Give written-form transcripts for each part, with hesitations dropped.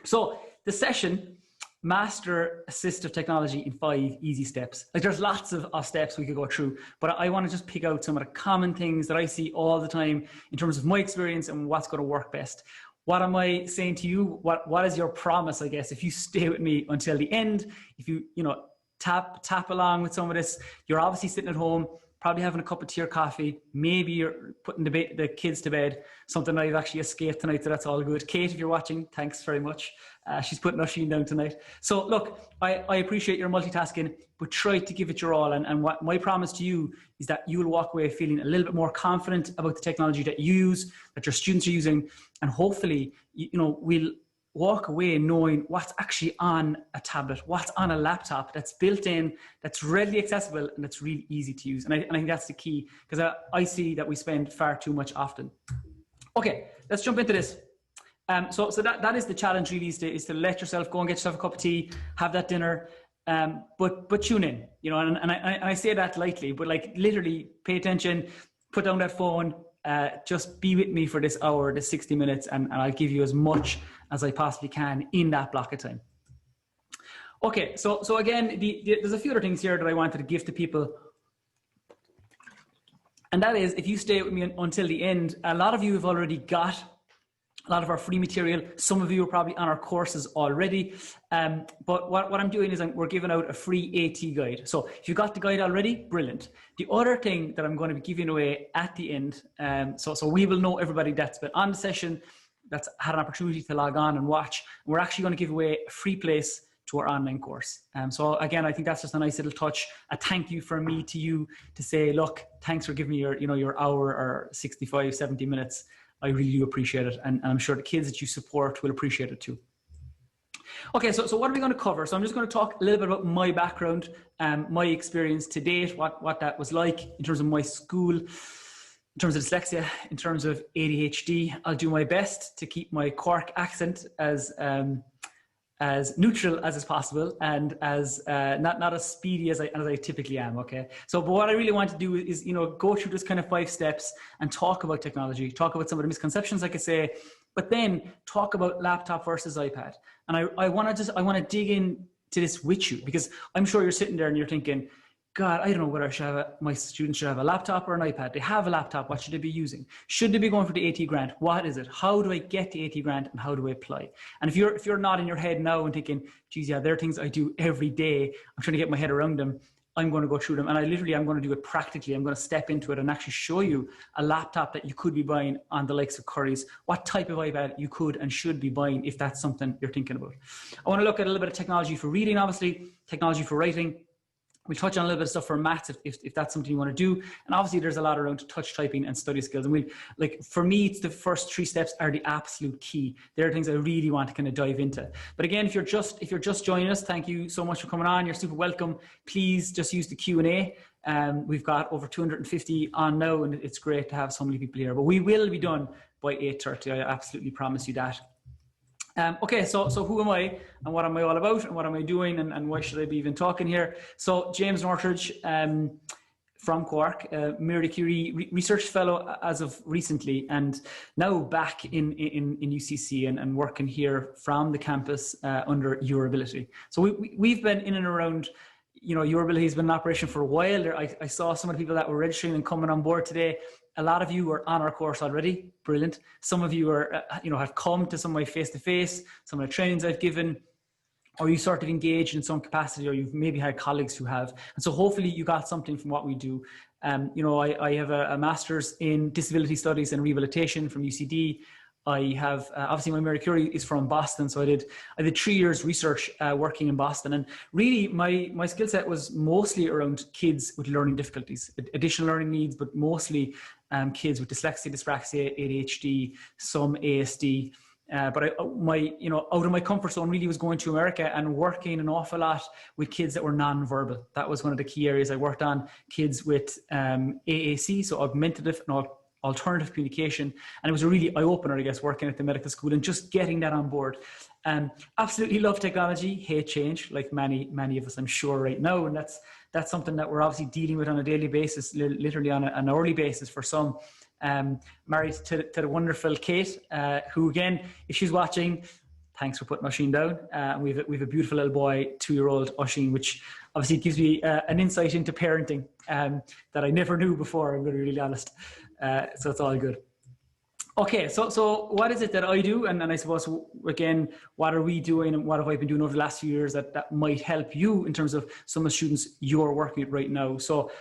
So the session, Master Assistive Technology in 5 Easy Steps. Like there's lots of steps we could go through, but I want to just pick out some of the common things that I see all the time in terms of my experience and what's going to work best. What am I saying to you? What is your promise, I guess, if you stay with me until the end? If you tap along with some of this, you're obviously sitting at home, probably having a cup of tea or coffee. Maybe you're putting the kids to bed, something I've actually escaped tonight, so that's all good. Kate, if you're watching, thanks very much. She's putting Oisin down tonight. So look, I appreciate your multitasking, but try to give it your all. And what my promise to you is that you will walk away feeling a little bit more confident about the technology that you use, that your students are using, and hopefully, we'll walk away knowing what's actually on a tablet, what's on a laptop that's built in, that's readily accessible, and that's really easy to use. And I think that's the key, because I see that we spend far too much often. Okay, let's jump into this. So that is the challenge really, is to let yourself go and get yourself a cup of tea, have that dinner, but tune in, and I say that lightly, but like literally pay attention, put down that phone, just be with me for this hour, this 60 minutes, and I'll give you as much as I possibly can in that block of time. Okay, so again, there's a few other things here that I wanted to give to people. And that is, if you stay with me until the end, a lot of you have already got a lot of our free material. Some of you are probably on our courses already. But what I'm doing is we're giving out a free AT guide. So if you got the guide already, brilliant. The other thing that I'm going to be giving away at the end, so we will know everybody that's been on the session, that's had an opportunity to log on and watch. We're actually going to give away a free place to our online course. So again, I think that's just a nice little touch, a thank you from me to you to say, look, thanks for giving me your hour or 65, 70 minutes. I really do appreciate it. And I'm sure the kids that you support will appreciate it too. Okay, so what are we going to cover? So I'm just going to talk a little bit about my background, my experience to date, what that was like in terms of my school, in terms of dyslexia, in terms of ADHD. I'll do my best to keep my Cork accent as neutral as is possible, and as not as speedy as I typically am. Okay, but what I really want to do is go through this kind of 5 steps and talk about technology, talk about some of the misconceptions, like I say, but then talk about laptop versus iPad. And I want to dig into this with you, because I'm sure you're sitting there and you're thinking, God, I don't know whether my students should have a laptop or an iPad. They have a laptop. What should they be using? Should they be going for the AT grant? What is it? How do I get the AT grant, and how do I apply? And if you're not in your head now and thinking, geez, yeah, there are things I do every day, I'm trying to get my head around them, I'm going to go through them. And I'm going to do it practically. I'm going to step into it and actually show you a laptop that you could be buying on the likes of Curry's, what type of iPad you could and should be buying if that's something you're thinking about. I want to look at a little bit of technology for reading, obviously, technology for writing. We'll touch on a little bit of stuff for maths if that's something you want to do. And obviously there's a lot around touch typing and study skills. And for me, it's the first 3 steps are the absolute key. They're things I really want to kind of dive into. But again, if you're just joining us, thank you so much for coming on. You're super welcome. Please just use the Q&A. We've got over 250 on now, and it's great to have so many people here. But we will be done by 8:30. I absolutely promise you that. Okay, so who am I, and what am I all about, and what am I doing, and why should I be even talking here? So James Northridge from Cork, Mary Curie Research Fellow as of recently, and now back in UCC and working here from the campus under UrAbility. So we've been in and around, UrAbility has been in operation for a while. I saw some of the people that were registering and coming on board today. A lot of you are on our course already. Brilliant. Some of you are, have come to some of my face-to-face, some of the trainings I've given, or you sort of engaged in some capacity, or you've maybe had colleagues who have. And so hopefully you got something from what we do. I have a master's in disability studies and rehabilitation from UCD. I have, obviously my Mary Curie is from Boston. So I did 3 years research working in Boston. And really my skill set was mostly around kids with learning difficulties, additional learning needs, but mostly kids with dyslexia, dyspraxia, ADHD, some ASD. But out of my comfort zone really was going to America and working an awful lot with kids that were non-verbal. That was one of the key areas I worked on, kids with AAC, so augmentative and alternative communication. And it was a really eye-opener, I guess, working at the medical school and just getting that on board. Absolutely love technology, hate change, like many of us, I'm sure, right now. And that's something that we're obviously dealing with on a daily basis, literally on an hourly basis for some. Married to the wonderful Kate, who again, if she's watching, Thanks for putting Oisín down. We've a beautiful little boy, 2-year-old Oisín, which obviously gives me an insight into parenting that I never knew before, I'm going to be really honest. So it's all good. Okay, so what is it that I do? And I suppose, again, what are we doing and what have I been doing over the last few years that might help you in terms of some of the students you're working with right now? So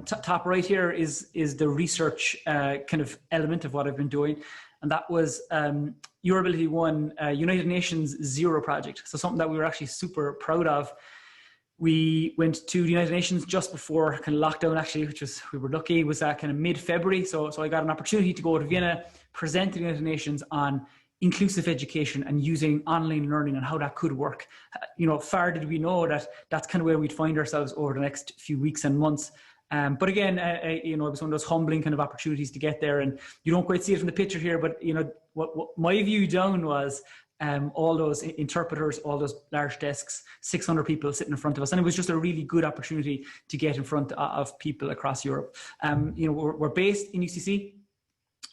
top right here is the research kind of element of what I've been doing. And that was UrAbility won United Nations Zero project. So something that we were actually super proud of. We went to the United Nations just before kind of lockdown, actually, which was, we were lucky, was kind of mid-February. So I got an opportunity to go to Vienna, present to the United Nations on inclusive education and using online learning and how that could work. Far did we know that that's kind of where we'd find ourselves over the next few weeks and months. But again, it was one of those humbling kind of opportunities to get there. And you don't quite see it from the picture here, but what my view down was all those interpreters, all those large desks, 600 people sitting in front of us. And it was just a really good opportunity to get in front of people across Europe. We're based in UCC.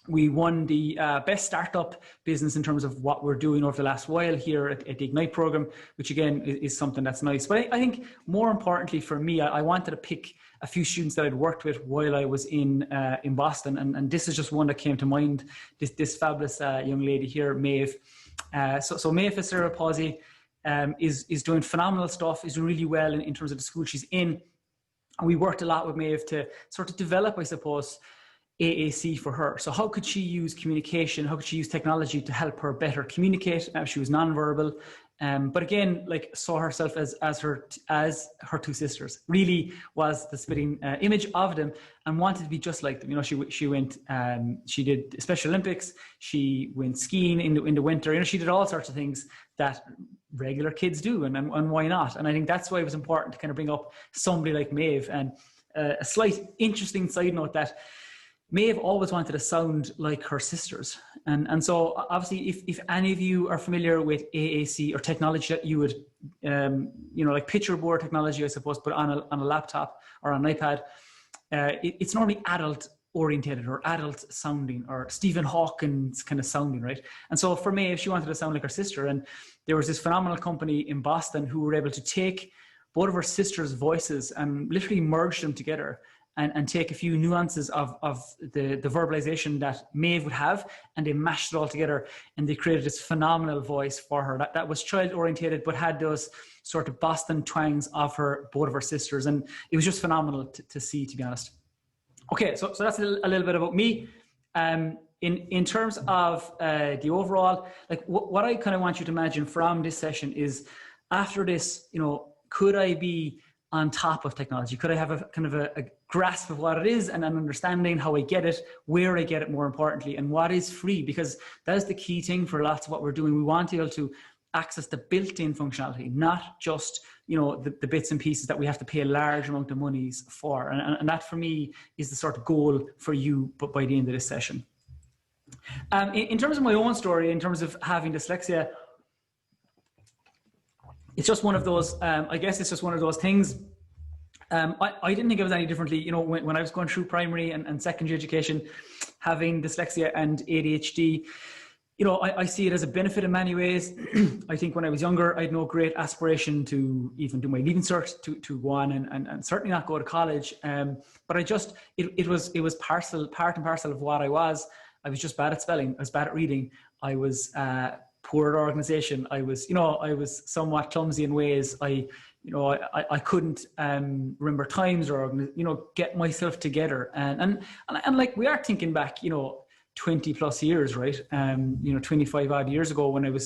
We won the best startup business in terms of what we're doing over the last while here at the Ignite program, which again is something that's nice. But I think more importantly for me, I wanted to pick a few students that I'd worked with while I was in Boston. And this is just one that came to mind, this fabulous young lady here, Maeve. So Maeve Sarapazzi is doing phenomenal stuff, is doing really well in terms of the school she's in. And we worked a lot with Maeve to sort of develop, I suppose, AAC for her. So how could she use communication? How could she use technology to help her better communicate? She was nonverbal, but again, saw herself as her two sisters. Really was the spitting image of them, and wanted to be just like them. She went, she did Special Olympics. She went skiing in the winter. She did all sorts of things that regular kids do, and why not? And I think that's why it was important to kind of bring up somebody like Maeve. And a slight interesting side note that Maeve always wanted to sound like her sisters. And so obviously if any of you are familiar with AAC or technology that you would, like picture board technology, I suppose, but on a laptop or on an iPad, it's normally adult orientated or adult sounding or Stephen Hawkins kind of sounding, right? And so for Maeve, she wanted to sound like her sister. And there was this phenomenal company in Boston who were able to take both of her sisters' voices and literally merge them together and take a few nuances of the verbalization that Maeve would have, and they mashed it all together and they created this phenomenal voice for her that was child orientated but had those sort of Boston twangs of both of her sisters, and it was just phenomenal to see, to be honest. Okay, so that's a little bit about me. In terms of the overall, what I kind of want you to imagine from this session is, after this, could I be on top of technology? Could I have a kind of a grasp of what it is and an understanding how I get it, where I get it more importantly, and what is free? Because that is the key thing for lots of what we're doing. We want to be able to access the built-in functionality, not just the bits and pieces that we have to pay a large amount of monies for. And that for me is the sort of goal for you, but by the end of this session. In terms of my own story, in terms of having dyslexia, it's just one of those, I guess it's just one of those things. I didn't think it was any differently, when I was going through primary and secondary education, having dyslexia and ADHD, I see it as a benefit in many ways. I think when I was younger, I had no great aspiration to even do my Leaving Cert, to go on and certainly not go to college. But it was part and parcel of what I was. I was just bad at spelling. I was bad at reading. I was poor at organization. I was somewhat clumsy in ways. I couldn't remember times or get myself together. And we are thinking back, 20 plus years, right? 25 odd years ago, when it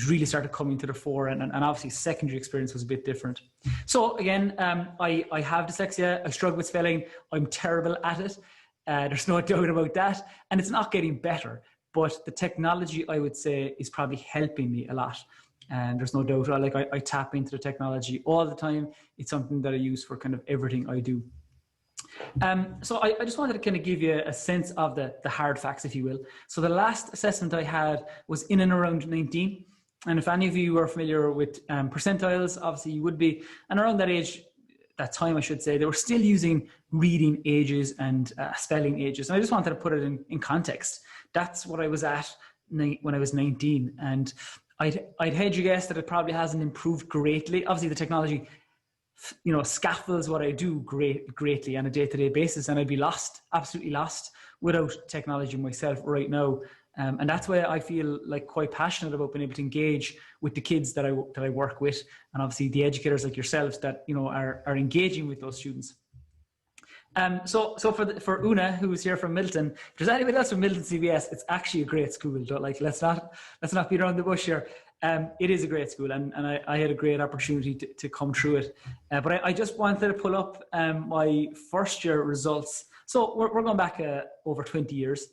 really started coming to the fore, and obviously secondary experience was a bit different. So again, I have dyslexia. I struggle with spelling. I'm terrible at it. There's no doubt about that. And it's not getting better. But the technology, I would say, is probably helping me a lot. And there's no doubt, I tap into the technology all the time. It's something that I use for kind of everything I do. So I just wanted to kind of give you a sense of the hard facts, if you will. So the last assessment I had was in and around 19. And if any of you are familiar with percentiles, obviously you would be. And around that age, that time I should say, they were still using reading ages and spelling ages. And I just wanted to put it in context. That's what I was at when I was 19. And I'd hedge a guess that it probably hasn't improved greatly. Obviously, the technology, scaffolds what I do greatly on a day-to-day basis, and I'd be lost, absolutely lost, without technology myself right now. And that's why I feel like quite passionate about being able to engage with the kids that I work with, and obviously the educators like yourselves that are engaging with those students. So for Una, who's here from Milton, if there's anybody else from Milton CBS, it's actually a great school. Let's not beat around the bush here. It is a great school, and I had a great opportunity to come through it. But I just wanted to pull up my first year results. So we're going back over 20 years.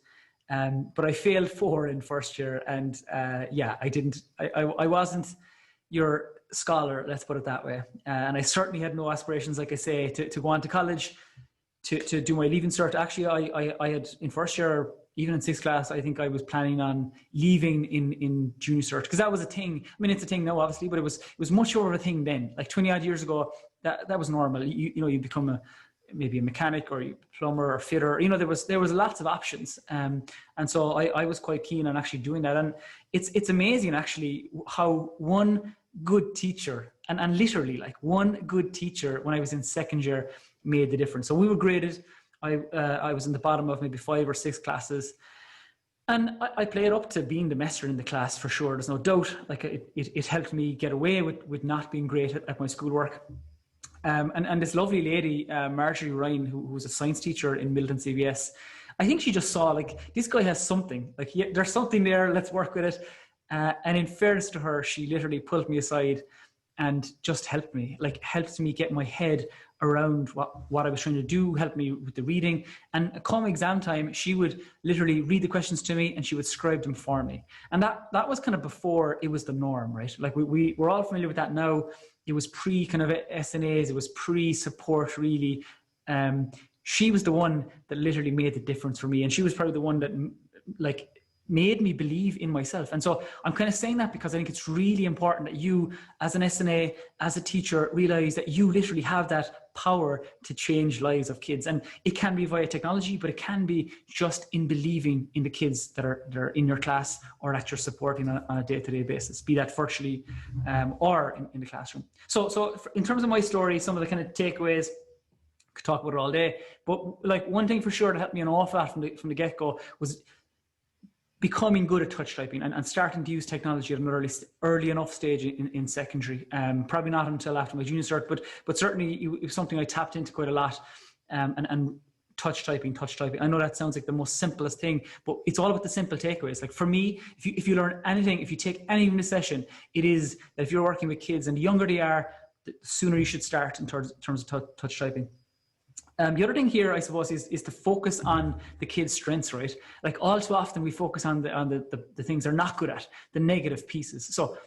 But I failed 4 in first year, and I wasn't your scholar, let's put it that way. And I certainly had no aspirations, like I say, to go on to college, to do my leaving cert. Actually, I had in first year, even in 6th class, I think I was planning on leaving in junior cert, because that was a thing. I mean, it's a thing now, obviously, but it was much more of a thing then. Like 20 odd years ago, that was normal. You become maybe a mechanic or a plumber or fitter. There was lots of options, and so I was quite keen on actually doing that. And it's amazing actually how one good teacher, and literally like one good teacher when I was in 2nd year made the difference. So we were graded. I was in the bottom of maybe 5 or 6 classes, and I played up to being the master in the class for sure. There's no doubt. Like it helped me get away with not being great at my schoolwork. And this lovely lady, Marjorie Ryan, who was a science teacher in Milton CBS, I think she just saw like, this guy has something, like there's something there, let's work with it. And in fairness to her, she literally pulled me aside and just helped me get my head around what I was trying to do, helped me with the reading. And come exam time, she would literally read the questions to me and she would scribe them for me. And that was kind of before it was the norm, right? Like we're all familiar with that now. It was pre kind of SNAs, it was pre-support really. She was the one that literally made the difference for me. And she was probably the one that like made me believe in myself. And so I'm kind of saying that because I think it's really important that you as an SNA, as a teacher, realize that you literally have that power to change lives of kids. And it can be via technology, but it can be just in believing in the kids that are in your class or that you're supporting on a day-to-day basis, be that virtually or in the classroom. So in terms of my story, some of the kind of takeaways, could talk about it all day, but like one thing for sure that helped me an awful lot from the get-go was becoming good at touch typing and starting to use technology at an early enough stage in secondary. Probably not until after my junior cert, but certainly it was something I tapped into quite a lot. And touch typing. I know that sounds like the most simplest thing, but it's all about the simple takeaways. Like for me, if you learn anything, if you take any of the session, it is that if you're working with kids and the younger they are, the sooner you should start in terms of touch typing. The other thing here, I suppose, is to focus on the kids' strengths, right? Like all too often we focus on the things they're not good at, the negative pieces. So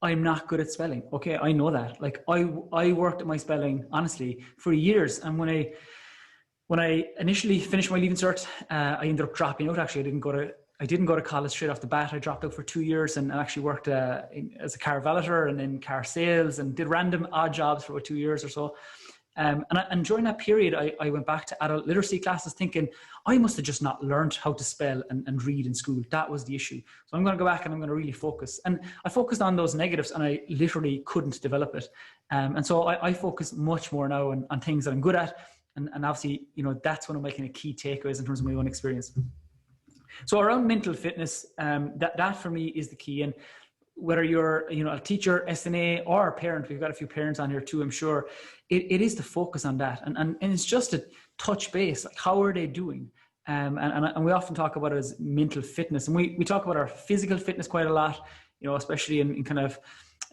I'm not good at spelling. Okay, I know that. Like I worked at my spelling, honestly, for years. And when I initially finished my leaving cert, I ended up dropping out. Actually, I didn't go to college straight off the bat. I dropped out for 2 years and actually worked as a car valeter and in car sales and did random odd jobs for about 2 years or so. And during that period, I went back to adult literacy classes thinking I must have just not learned how to spell and read in school. That was the issue. So I'm going to go back and I'm going to really focus. And I focused on those negatives and I literally couldn't develop it. And so I focus much more now on things that I'm good at. And obviously, that's one of my kind of key takeaways in terms of my own experience. So around mental fitness, that for me is the key. And whether you're a teacher, SNA, or a parent, we've got a few parents on here too, I'm sure, it is to focus on that. And it's just to touch base, like how are they doing? And we often talk about it as mental fitness. And we talk about our physical fitness quite a lot, especially in kind of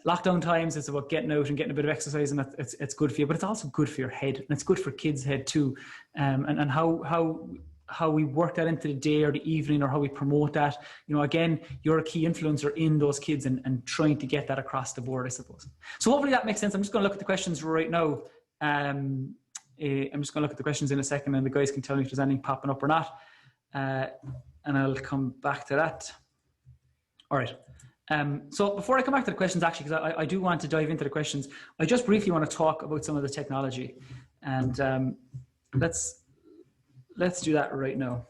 lockdown times. It's about getting out and getting a bit of exercise, and it's good for you, but it's also good for your head, and it's good for kids' head too. And how we work that into the day or the evening, or how we promote that. Again, you're a key influencer in those kids and trying to get that across the board, I suppose. So hopefully that makes sense. I'm just going to look at the questions right now. I'm just going to look at the questions in a second, and the guys can tell me if there's anything popping up or not. And I'll come back to that. All right. So before I come back to the questions, actually, because I do want to dive into the questions, I just briefly want to talk about some of the technology. And let's do that right now.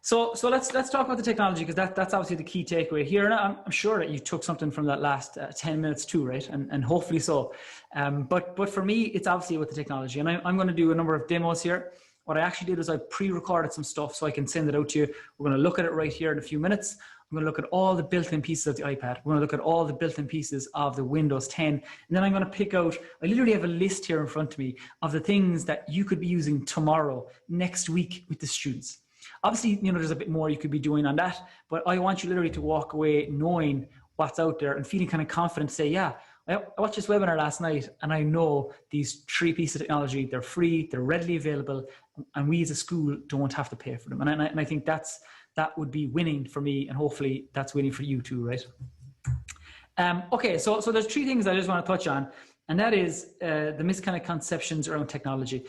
So let's talk about the technology, because that's obviously the key takeaway here. And I'm sure that you took something from that last 10 minutes too, right? And hopefully so. But for me, it's obviously with the technology. And I'm going to do a number of demos here. What I actually did is I pre-recorded some stuff so I can send it out to you. We're going to look at it right here in a few minutes. I'm going to look at all the built-in pieces of the iPad. We're going to look at all the built-in pieces of the Windows 10. And then I'm going to pick out, I literally have a list here in front of me of the things that you could be using tomorrow, next week with the students. Obviously, there's a bit more you could be doing on that, but I want you literally to walk away knowing what's out there and feeling kind of confident to say, yeah, I watched this webinar last night and I know these 3 pieces of technology, they're free, they're readily available, and we as a school don't have to pay for them. And I think that would be winning for me, and hopefully that's winning for you too, right? Okay, so there's 3 things I just want to touch on, and that is the misconceptions around technology.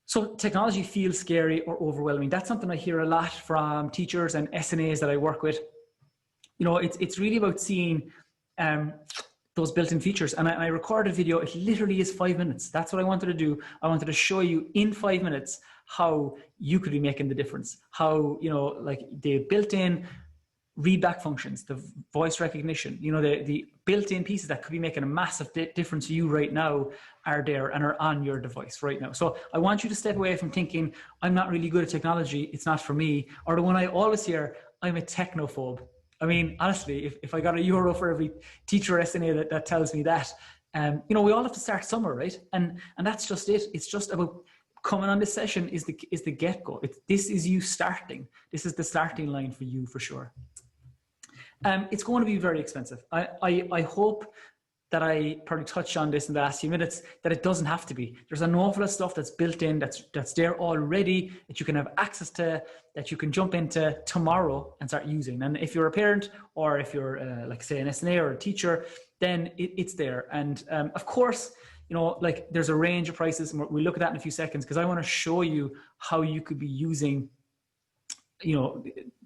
So technology feels scary or overwhelming. That's something I hear a lot from teachers and SNAs that I work with. It's really about seeing those built-in features. And I recorded a video. It literally is 5 minutes. That's what I wanted to do. I wanted to show you in 5 minutes how you could be making the difference. How, like the built-in readback functions, the voice recognition, the built-in pieces that could be making a massive difference to you right now are there and are on your device right now. So I want you to step away from thinking, I'm not really good at technology, it's not for me, or the one I always hear, I'm a technophobe. I mean, honestly, if I got €1 for every teacher or SNA that tells me that, we all have to start somewhere, right? And that's just it. It's just about coming on this session is the get-go. This is you starting. This is the starting line for you for sure. It's going to be very expensive. I hope that I probably touched on this in the last few minutes, that it doesn't have to be. There's an awful lot of stuff that's built in, that's there already, that you can have access to, that you can jump into tomorrow and start using. And if you're a parent, or if you're like say an SNA or a teacher, then it's there. And of course, like there's a range of prices, and we'll look at that in a few seconds, because I want to show you how you could be using,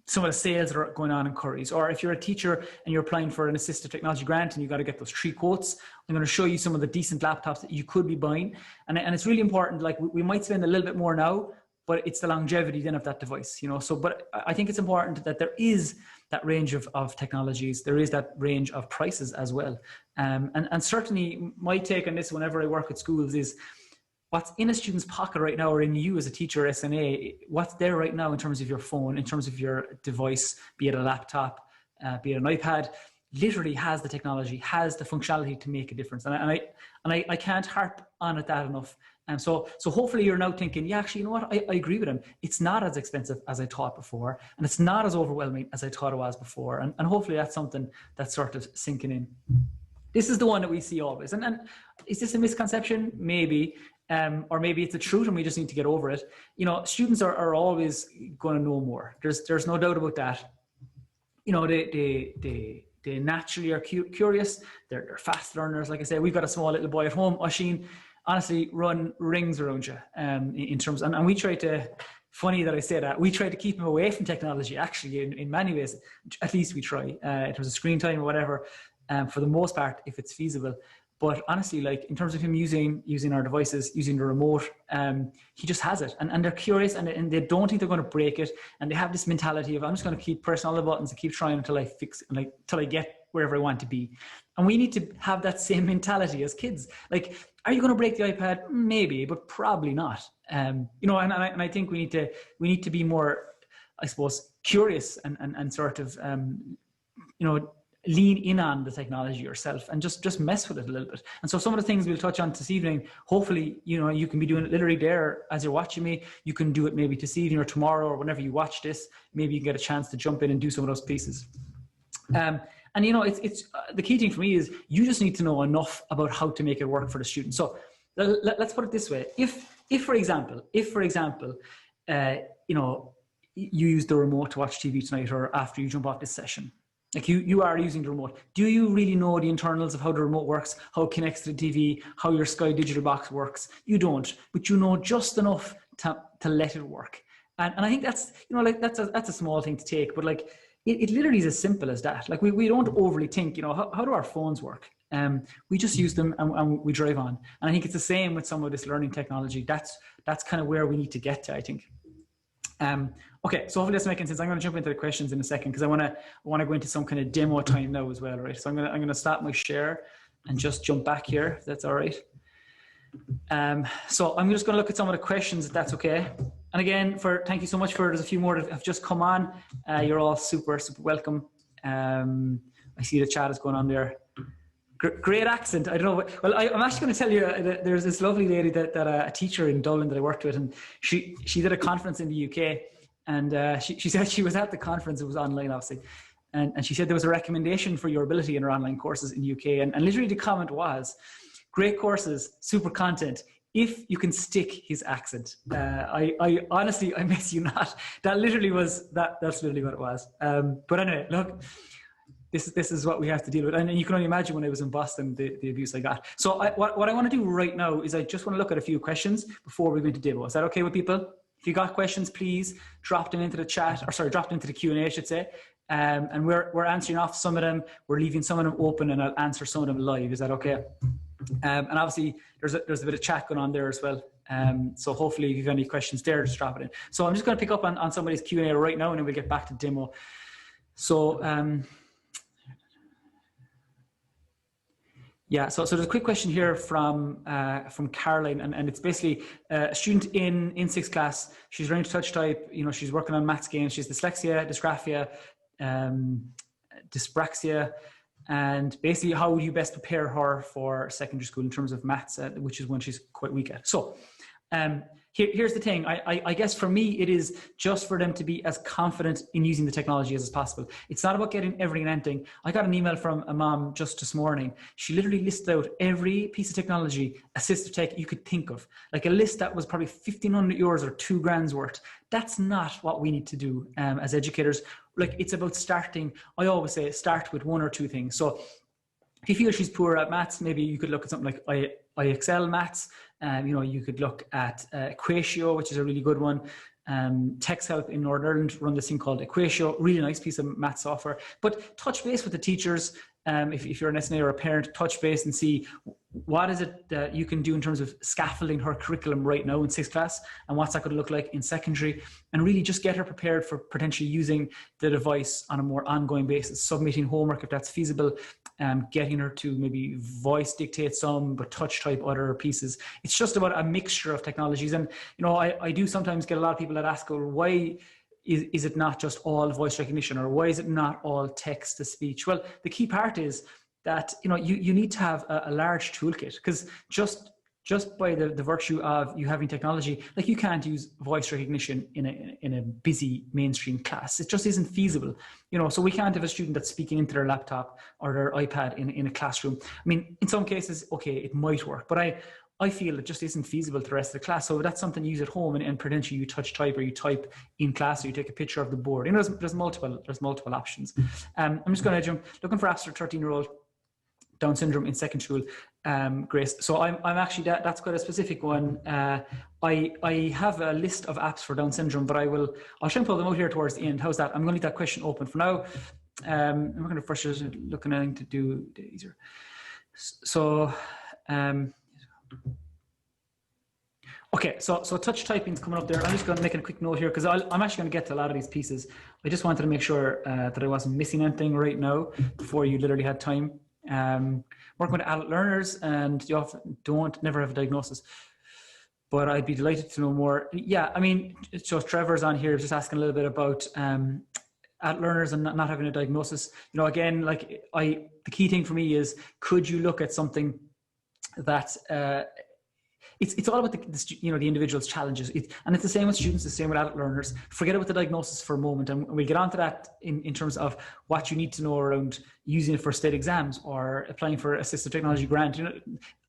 some of the sales that are going on in Curry's. Or if you're a teacher and you're applying for an assistive technology grant and you got to get those 3 quotes, I'm going to show you some of the decent laptops that you could be buying. And it's really important, like we might spend a little bit more now, but it's the longevity then of that device, So, but I think it's important that there is that range of technologies. There is that range of prices as well. And certainly my take on this whenever I work at schools is, what's in a student's pocket right now, or in you as a teacher or SNA, what's there right now in terms of your phone, in terms of your device, be it a laptop, be it an iPad, literally has the technology, has the functionality to make a difference. And I can't harp on it that enough. And so hopefully you're now thinking, yeah, actually, you know what? I agree with him. It's not as expensive as I thought before, and it's not as overwhelming as I thought it was before. And hopefully that's something that's sort of sinking in. This is the one that we see always. And is this a misconception? Maybe. Or maybe it's a truth and we just need to get over it. Students are always going to know more. There's no doubt about that. They naturally are curious. They're fast learners. Like I said, we've got a small little boy at home, Oisin, honestly run rings around you in terms, and we try to, funny that I say that, we try to keep him away from technology actually in many ways. At least we try, in terms of screen time or whatever, for the most part, if it's feasible. But honestly, like in terms of him using our devices, using the remote, he just has it. And they're curious, and they don't think they're going to break it. And they have this mentality of, I'm just going to keep pressing all the buttons and keep trying until I fix it, until I get wherever I want to be. And we need to have that same mentality as kids. Like, are you going to break the iPad? Maybe, but probably not. And I think we need to be more, I suppose, curious and sort of, lean in on the technology yourself and just mess with it a little bit. And so some of the things we'll touch on this evening, hopefully, you can be doing it literally there as you're watching me. You can do it maybe this evening or tomorrow, or whenever you watch this, maybe you can get a chance to jump in and do some of those pieces. It's the key thing for me is you just need to know enough about how to make it work for the student. So let's put it this way. If for example, you use the remote to watch TV tonight or after you jump off this session, like you are using the remote. Do you really know the internals of how the remote works, how it connects to the TV, how your Sky digital box works? You don't, but you know just enough to let it work. And I think that's, that's a small thing to take, but like it literally is as simple as that. Like we don't overly think, how do our phones work? We just use them and we drive on. And I think it's the same with some of this learning technology. That's kind of where we need to get to, I think. Okay, so hopefully that's making sense. I'm going to jump into the questions in a second because I want to go into some kind of demo time now as well, right? So I'm going to stop my share and just jump back here, if that's all right. So I'm just going to look at some of the questions, if that's okay. And again, thank you so much there's a few more that have just come on. You're all super welcome. I see the chat is going on there. Great accent. I don't know. Well, I'm actually going to tell you that there's this lovely lady that a teacher in Dublin that I worked with, and she did a conference in the UK, and she said she was at the conference. It was online, obviously, and she said there was a recommendation for UrAbility in her online courses in the UK, and literally the comment was, "Great courses, super content. If you can stick his accent." I honestly, I miss you not. That literally was that. That's literally what it was. But anyway, look. This is what we have to deal with. And you can only imagine when I was in Boston, the abuse I got. So what I want to do right now is I just want to look at a few questions before we go into demo. Is that okay with people? If you got questions, please drop them into the chat, or sorry, drop them into the Q&A, I should say. And we're answering off some of them. We're leaving some of them open, and I'll answer some of them live. Is that okay? And obviously there's a bit of chat going on there as well. So hopefully if you have any questions there, just drop it in. So I'm just going to pick up on somebody's Q&A right now, and then we'll get back to demo. So, yeah, so there's a quick question here from Caroline, and it's basically a student in sixth class. She's learning to touch type. You know, she's working on maths games. She's dyslexia, dysgraphia, dyspraxia, and basically, how would you best prepare her for secondary school in terms of maths, which is one she's quite weak at? So, here's the thing. I guess for me, it is just for them to be as confident in using the technology as possible. It's not about getting everything and anything. I got an email from a mom just this morning. She literally listed out every piece of technology, assistive tech you could think of, like a list that was probably 1,500 euros or €2,000 worth. That's not what we need to do as educators. Like, it's about starting. I always say start with one or two things. So if you feel she's poor at maths, maybe you could look at something like IXL maths. You know, you could look at Equatio, which is a really good one. Text Help in Northern Ireland run this thing called Equatio, really nice piece of math software. But touch base with the teachers. If you're an SNA or a parent, touch base and see what is it that you can do in terms of scaffolding her curriculum right now in sixth class, and what's that going to look like in secondary, and really just get her prepared for potentially using the device on a more ongoing basis, submitting homework if that's feasible, getting her to maybe voice dictate some, but touch type other pieces. It's just about a mixture of technologies. And, you know, I do sometimes get a lot of people that ask, well, why is it not just all voice recognition, or why is it not all text to speech? Well, the key part is that, you know, you need to have a large toolkit, because just by the virtue of you having technology, like, you can't use voice recognition in a busy mainstream class. It just isn't feasible, you know. So we can't have a student that's speaking into their laptop or their iPad in a classroom. I mean, in some cases, okay, it might work, but I feel it just isn't feasible to the rest of the class. So that's something you use at home, and potentially you touch type, or you type in class, or you take a picture of the board. You know, there's multiple options. I'm just going to jump, looking for apps for 13-year-old Down syndrome in second school. Grace. So I'm actually, that's quite a specific one. I have a list of apps for Down syndrome, but I'll try and pull them out here towards the end. How's that? I'm going to leave that question open for now. I'm going to first just looking at anything to do it easier. So, okay, so touch typing is coming up there. I'm just going to make a quick note here, because I'm actually going to get to a lot of these pieces. I just wanted to make sure that I wasn't missing anything right now before you literally had time. Working with adult learners, and you often never have a diagnosis, but I'd be delighted to know more. Yeah, I mean, so Trevor's on here just asking a little bit about adult learners and not having a diagnosis. You know, again, like, the key thing for me is, could you look at something that it's all about the individual's challenges, and it's the same with students, the same with adult learners. Forget about the diagnosis for a moment, and we'll get onto that in terms of what you need to know around using it for state exams or applying for assistive technology grant. You know,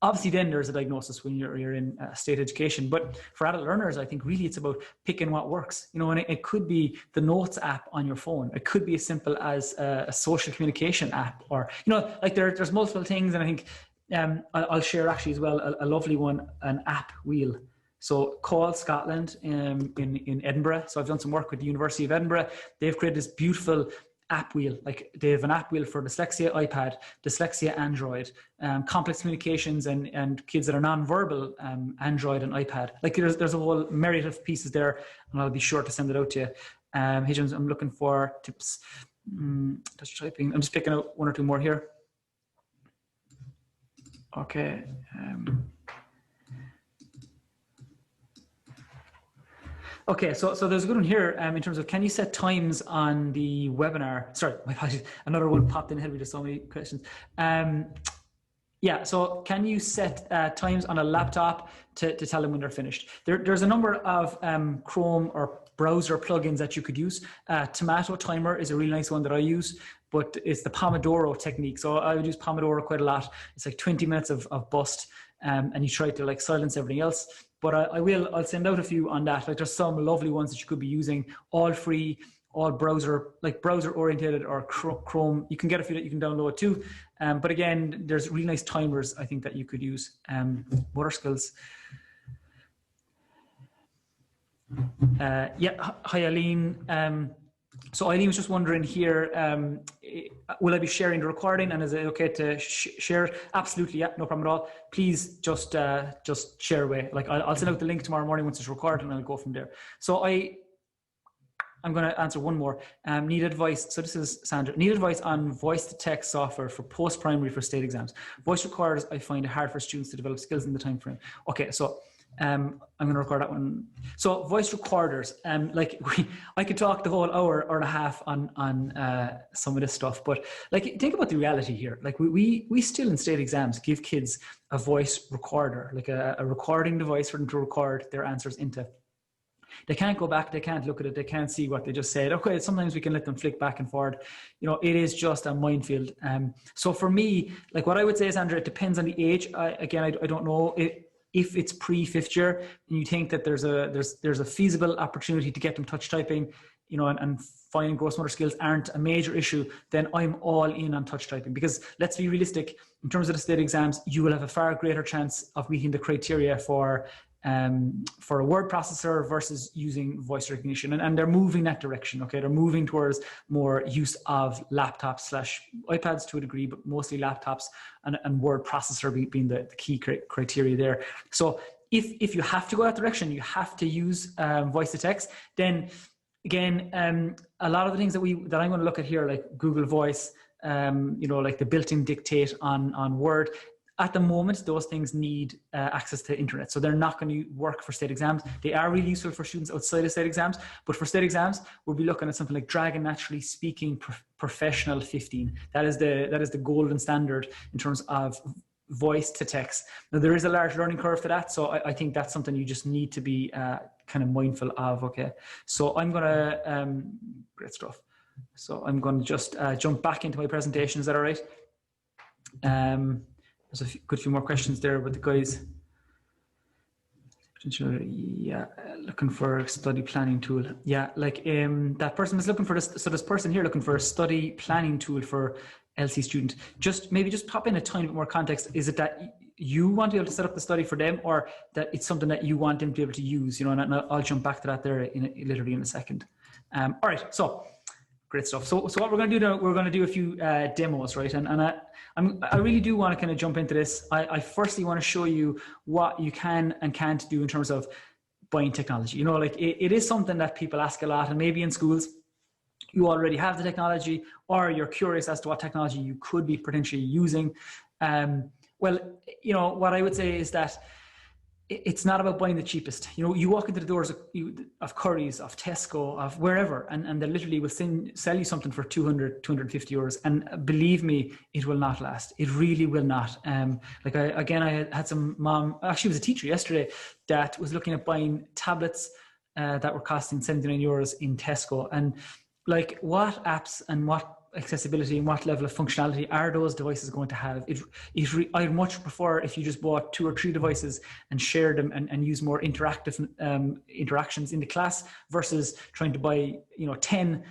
obviously then there's a diagnosis when you're in state education, but for adult learners, I think really it's about picking what works. You know, and it could be the Notes app on your phone. It could be as simple as a social communication app, or, you know, like there's multiple things. And I think I'll share actually as well a lovely one, an app wheel. So Call Scotland in Edinburgh. So I've done some work with the University of Edinburgh. They've created this beautiful app wheel. Like they have an app wheel for dyslexia iPad, dyslexia Android, complex communications and kids that are non-verbal, Android and iPad. Like there's a whole myriad of pieces there, and I'll be sure to send it out to you. I'm looking for tips. Touch typing. I'm just picking out one or two more here. Okay. Okay, so there's a good one here in terms of, can you set times on the webinar? Sorry, my apologies. Another one popped in ahead of me. There's so many questions. Yeah, so can you set times on a laptop to tell them when they're finished? There's a number of Chrome or browser plugins that you could use. Tomato Timer is a really nice one that I use, but it's the Pomodoro technique. So I would use Pomodoro quite a lot. It's like 20 minutes of bust, and you try to like silence everything else. But I'll send out a few on that. Like there's some lovely ones that you could be using, all free, all browser, like browser oriented or Chrome. You can get a few that you can download too. But again, there's really nice timers I think that you could use. Motor skills. Yeah, hi Eileen. So Eileen was just wondering here, will I be sharing the recording, and is it okay to share? Absolutely, yeah, no problem at all. Please just share away. Like I'll send out the link tomorrow morning once it's recorded, and I'll go from there. So I'm going to answer one more. Need advice. So this is Sandra. Need advice on voice to text software for post-primary for state exams. Voice recorders, I find it hard for students to develop skills in the time frame. Okay, so I'm going to record that one. So voice recorders, like I could talk the whole hour and a half on some of this stuff, but like think about the reality here. Like we still in state exams give kids a voice recorder, like a recording device for them to record their answers into. They can't go back, they can't look at it, they can't see what they just said. Okay, sometimes we can let them flick back and forward. You know, it is just a minefield. So for me, like what I would say is, Andrea, it depends on the age. I don't know if it's pre-fifth year and you think that there's a feasible opportunity to get them touch typing, you know, and fine gross motor skills aren't a major issue, then I'm all in on touch typing, because let's be realistic, in terms of the state exams, you will have a far greater chance of meeting the criteria for a word processor versus using voice recognition. And they're moving that direction, okay? They're moving towards more use of laptops / iPads to a degree, but mostly laptops and word processor being the key criteria there. So if you have to go that direction, you have to use voice to text, then again, a lot of the things that I'm going to look at here, like Google Voice, you know, like the built-in dictate on Word, at the moment, those things need access to internet. So they're not going to work for state exams. They are really useful for students outside of state exams. But for state exams, we'll be looking at something like Dragon Naturally Speaking Professional 15. That is the golden standard in terms of voice to text. Now, there is a large learning curve to that. So I think that's something you just need to be kind of mindful of, okay? So I'm going to, great stuff. So I'm going to just jump back into my presentation. Is that all right? There's a good few more questions there with the guys. Yeah, looking for a study planning tool. Yeah, like that person is looking for this. So this person here looking for a study planning tool for LC student. Just pop in a tiny bit more context. Is it that you want to be able to set up the study for them, or that it's something that you want them to be able to use? You know, and I'll jump back to that there literally in a second. All right, so great stuff. So what we're going to do now, we're going to do a few demos, right? And I really do want to kind of jump into this. I firstly want to show you what you can and can't do in terms of buying technology. You know, like it is something that people ask a lot, and maybe in schools you already have the technology, or you're curious as to what technology you could be potentially using. Well, you know, what I would say is that it's not about buying the cheapest. You know, you walk into the doors of Curry's, of Tesco, of wherever, and they literally will sell you something for 200, 250 euros. And believe me, it will not last. It really will not. Like I had some mom, actually was a teacher yesterday that was looking at buying tablets that were costing 79 euros in Tesco. And like, what apps and what accessibility and what level of functionality are those devices going to have? I'd much prefer if you just bought 2 or 3 devices and shared them and use more interactive interactions in the class versus trying to buy, you know, 10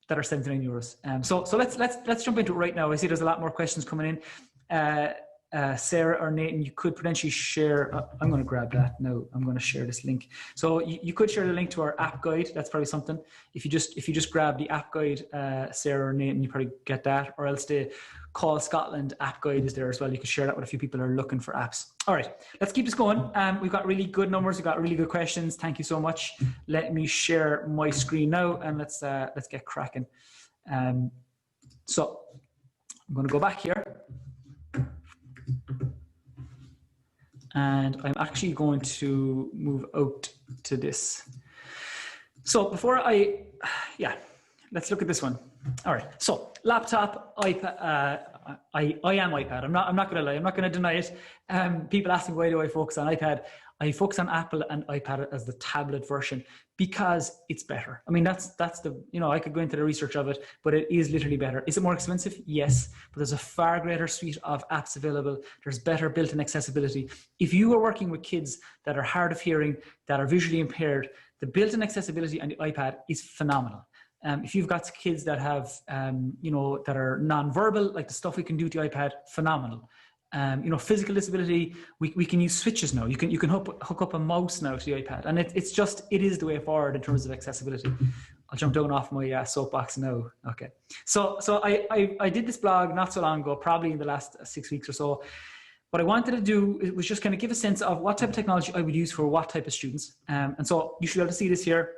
that are 79 euros. So let's jump into it right now. I see there's a lot more questions coming in. Sarah or Nathan, you could potentially share, I'm going to grab that now. I'm going to share this link. So you could share the link to our app guide. That's probably something. If you just grab the app guide, Sarah or Nathan, you probably get that, or else the Call Scotland app guide is there as well. You could share that with a few people who are looking for apps. All right, let's keep this going. We've got really good numbers. We've got really good questions. Thank you so much. Let me share my screen now, and let's get cracking. So I'm going to go back here. And I'm actually going to move out to this. So before let's look at this one. All right, so laptop, iPad, I am iPad. I'm not going to lie. I'm not going to deny it. People ask me, why do I focus on iPad? I focus on Apple and iPad as the tablet version because it's better. I mean, that's the, I could go into the research of it, but it is literally better. Is it more expensive? Yes, but there's a far greater suite of apps available. There's better built-in accessibility. If you are working with kids that are hard of hearing, that are visually impaired, the built-in accessibility on the iPad is phenomenal. If you've got kids that have, that are non-verbal, like the stuff we can do with the iPad, phenomenal. Physical disability, we can use switches now. You can hook up a mouse now to the iPad, and it is the way forward in terms of accessibility. I'll jump down off my soapbox now. Okay, so I did this blog not so long ago, probably in the last 6 weeks or so. What I wanted to do was just kind of give a sense of what type of technology I would use for what type of students, and so you should be able to see this here.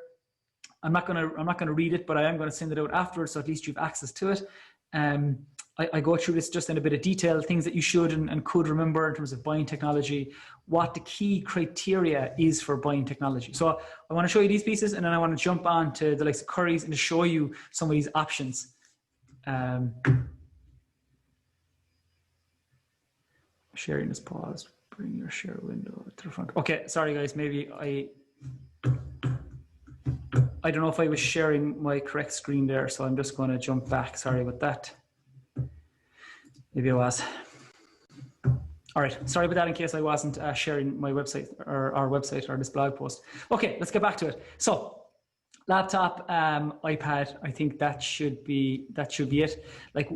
I'm not gonna read it, but I am going to send it out afterwards, so at least you have access to it. I go through this just in a bit of detail, things that you should and could remember in terms of buying technology, what the key criteria is for buying technology. So I want to show you these pieces, and then I want to jump on to the likes of Curry's and to show you some of these options. Sharing is paused. Bring your share window to the front. Okay, sorry guys, maybe I don't know if I was sharing my correct screen there, so I'm just going to jump back. Sorry about that. Maybe I was. All right, sorry about that in case I wasn't sharing my website or our website or this blog post. Okay, let's get back to it. So laptop, iPad, I think that should be it. Like,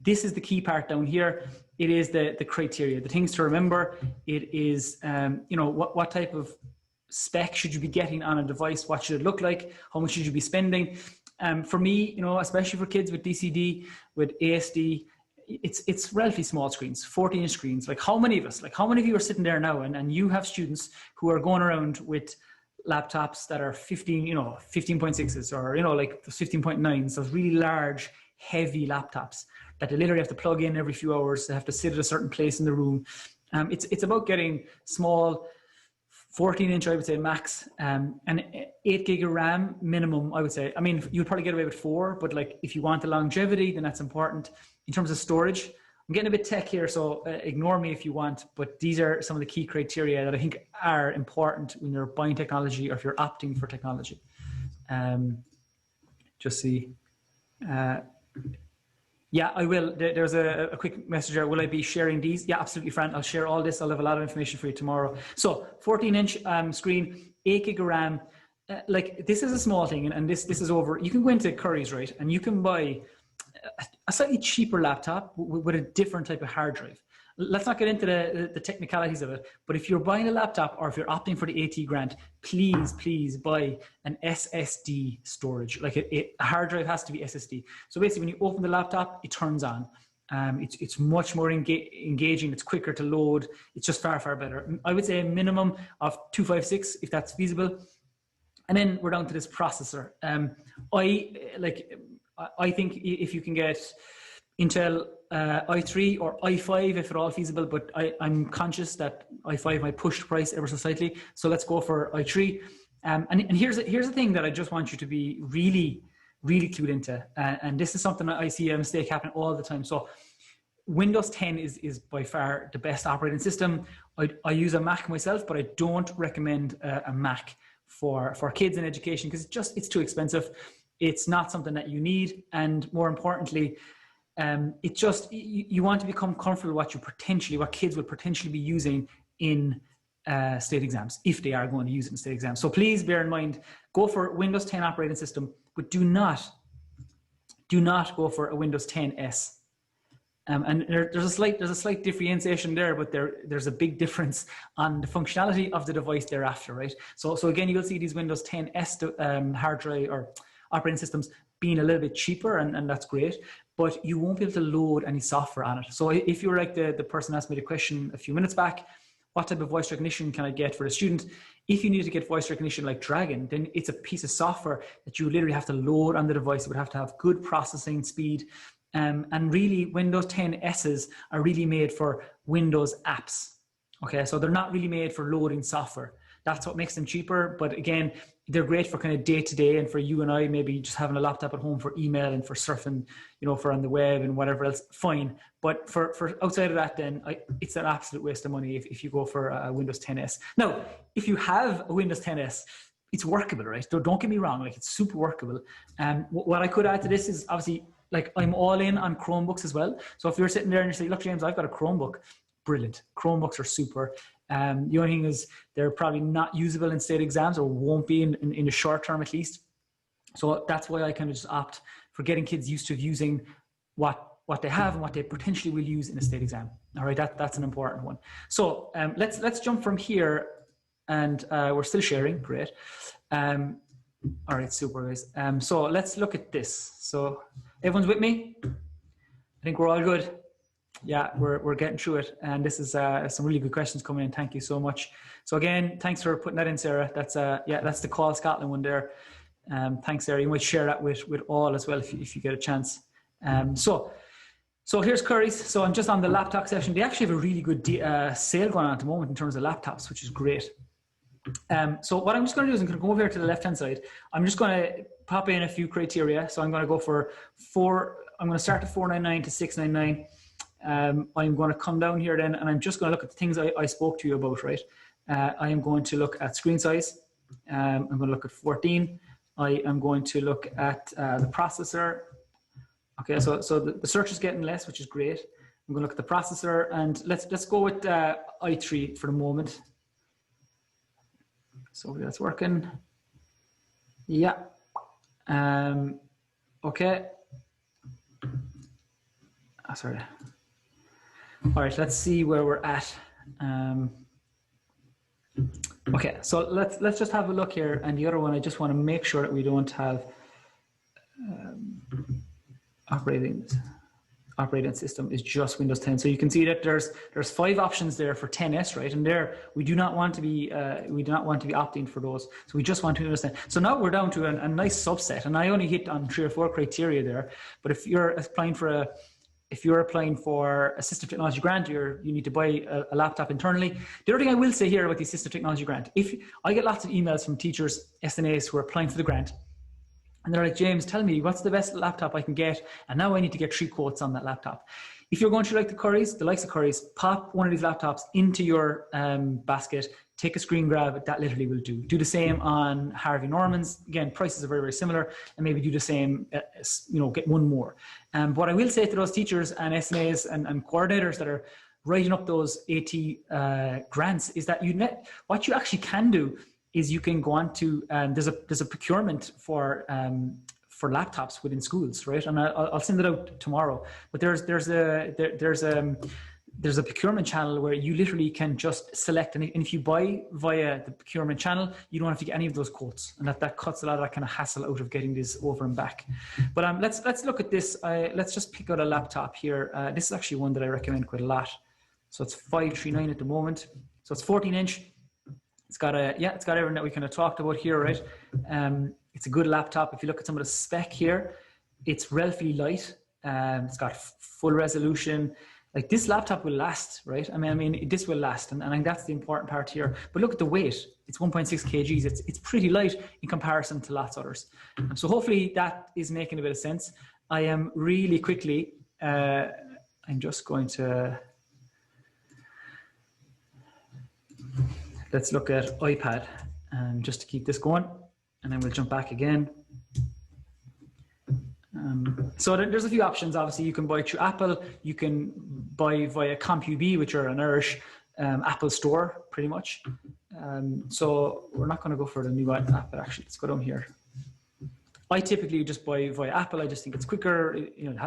this is the key part down here. It is the criteria, the things to remember. It is, what type of spec should you be getting on a device? What should it look like? How much should you be spending? For me, especially for kids with DCD, with ASD, it's relatively small screens, 14-inch screens. Like, how many of you are sitting there now and you have students who are going around with laptops that are 15.6s or, like 15.9s, those really large, heavy laptops that they literally have to plug in every few hours. They have to sit at a certain place in the room. It's about getting small, 14-inch, I would say, max, and 8 gig of RAM minimum, I would say. I mean, you'd probably get away with 4, but like, if you want the longevity, then that's important. In terms of storage, I'm getting a bit tech here, so ignore me if you want, but these are some of the key criteria that I think are important when you're buying technology or if you're opting for technology. Just see. Yeah, I will. There's a quick message there. Will I be sharing these? Yeah, absolutely, Fran. I'll share all this. I'll have a lot of information for you tomorrow. So 14-inch screen, 8 gig of RAM. Like, this is a small thing, and this is over. You can go into Curry's, right? And you can buy a slightly cheaper laptop with a different type of hard drive. Let's not get into the technicalities of it, but if you're buying a laptop or if you're opting for the AT grant, please buy an SSD storage. Like, a hard drive has to be SSD. So basically, when you open the laptop, it turns on. It's much more engaging. It's quicker to load. It's just far better. I would say a minimum of 256 if that's feasible. And then we're down to this processor. I think if you can get Intel i3 or i5 if at all feasible, but I'm conscious that i5 might push the price ever so slightly. So let's go for i3. And here's the thing that I just want you to be really clued into. And this is something that I see a mistake happen all the time. So Windows 10 is by far the best operating system. I use a Mac myself, but I don't recommend a Mac for kids in education because it's too expensive. It's not something that you need. And more importantly, you want to become comfortable what kids will potentially be using in state exams, if they are going to use it in state exams. So please bear in mind, go for Windows 10 operating system, but do not go for a Windows 10 S. And there's a slight differentiation there, but there's a big difference on the functionality of the device thereafter, right? So again, you'll see these Windows 10S hard drive or operating systems being a little bit cheaper, and that's great, but you won't be able to load any software on it. So if you're like the person asked me the question a few minutes back, what type of voice recognition can I get for a student? If you need to get voice recognition like Dragon, then it's a piece of software that you literally have to load on the device. It would have to have good processing speed. And really, Windows 10Ss are really made for Windows apps. Okay, so they're not really made for loading software. That's what makes them cheaper. But again, they're great for kind of day to day, and for you and I, maybe just having a laptop at home for email and for surfing, you know, for on the web and whatever else, fine. But for outside of that, then it's an absolute waste of money if you go for a Windows 10S. Now, if you have a Windows 10S, it's workable, right? Don't get me wrong, like it's super workable. What I could add to this is obviously, like, I'm all in on Chromebooks as well. So if you're sitting there and you say, look, James, I've got a Chromebook, brilliant. Chromebooks are super. The only thing is they're probably not usable in state exams, or won't be in the short term at least. So that's why I kind of just opt for getting kids used to using what they have and what they potentially will use in a state exam. All right, that's an important one. So let's jump from here, and we're still sharing, great. All right, super guys. So let's look at this. So everyone's with me? I think we're all good. Yeah, we're getting through it, and this is some really good questions coming in. Thank you so much. So again, thanks for putting that in, Sarah. That's that's the Call Scotland one there. Thanks, Sarah. You might share that with all as well if you get a chance. So here's Curry's. So I'm just on the laptop session. They actually have a really good sale going on at the moment in terms of laptops, which is great. So what I'm just going to do is I'm going to go over here to the left hand side. I'm just going to pop in a few criteria. So I'm going to go for I'm going to start at 499 to 699. I'm going to come down here then, and I'm just going to look at the things I spoke to you about, right? I am going to look at screen size. I'm going to look at 14. I am going to look at the processor. Okay, so the search is getting less, which is great. I'm going to look at the processor, and let's go with i3 for the moment. So that's working. Yeah. Okay. Sorry. All right, let's see where we're at. Okay, so let's just have a look here. And the other one, I just want to make sure that we don't have operating system is just Windows 10. So you can see that there's 5 options there for 10S, right? And there we do not want to be opting for those. So we just want to understand. So now we're down to a nice subset, and I only hit on 3 or 4 criteria there. But if you're applying for Assistive Technology Grant, you need to buy a laptop internally. The other thing I will say here about the Assistive Technology Grant, if I get lots of emails from teachers, SNAs who are applying for the grant, and they're like, James, tell me what's the best laptop I can get, and now I need to get 3 quotes on that laptop. If you're going through like the likes of Curry's, pop one of these laptops into your basket, take a screen grab, that literally will do. Do the same on Harvey Norman's. Again, prices are very, very similar, and maybe do the same, get one more. What I will say to those teachers and SNAs and coordinators that are writing up those AT grants is that what you actually can do is you can go on to, there's a procurement for laptops within schools, right? And I'll send it out tomorrow. But there's a procurement channel where you literally can just select, and if you buy via the procurement channel, you don't have to get any of those quotes, and that cuts a lot of that kind of hassle out of getting this over and back. But let's look at this. Let's just pick out a laptop here. This is actually one that I recommend quite a lot. So it's 539 at the moment. So it's 14-inch. It's got everything that we kind of talked about here, right? It's a good laptop. If you look at some of the spec here, it's relatively light. It's got full resolution. Like, this laptop will last, right? I mean, this will last, and I think that's the important part here. But look at the weight. It's 1.6 kgs. It's pretty light in comparison to lots of others. So hopefully that is making a bit of sense. I am really quickly, I'm just going to, let's look at iPad, just to keep this going, and then we'll jump back again. So there's a few options. Obviously, you can buy through Apple. You can buy via CompuB, which are an Irish Apple store, pretty much. So we're not going to go for the new iPad, actually. Let's go down here. I typically just buy via Apple. I just think it's quicker.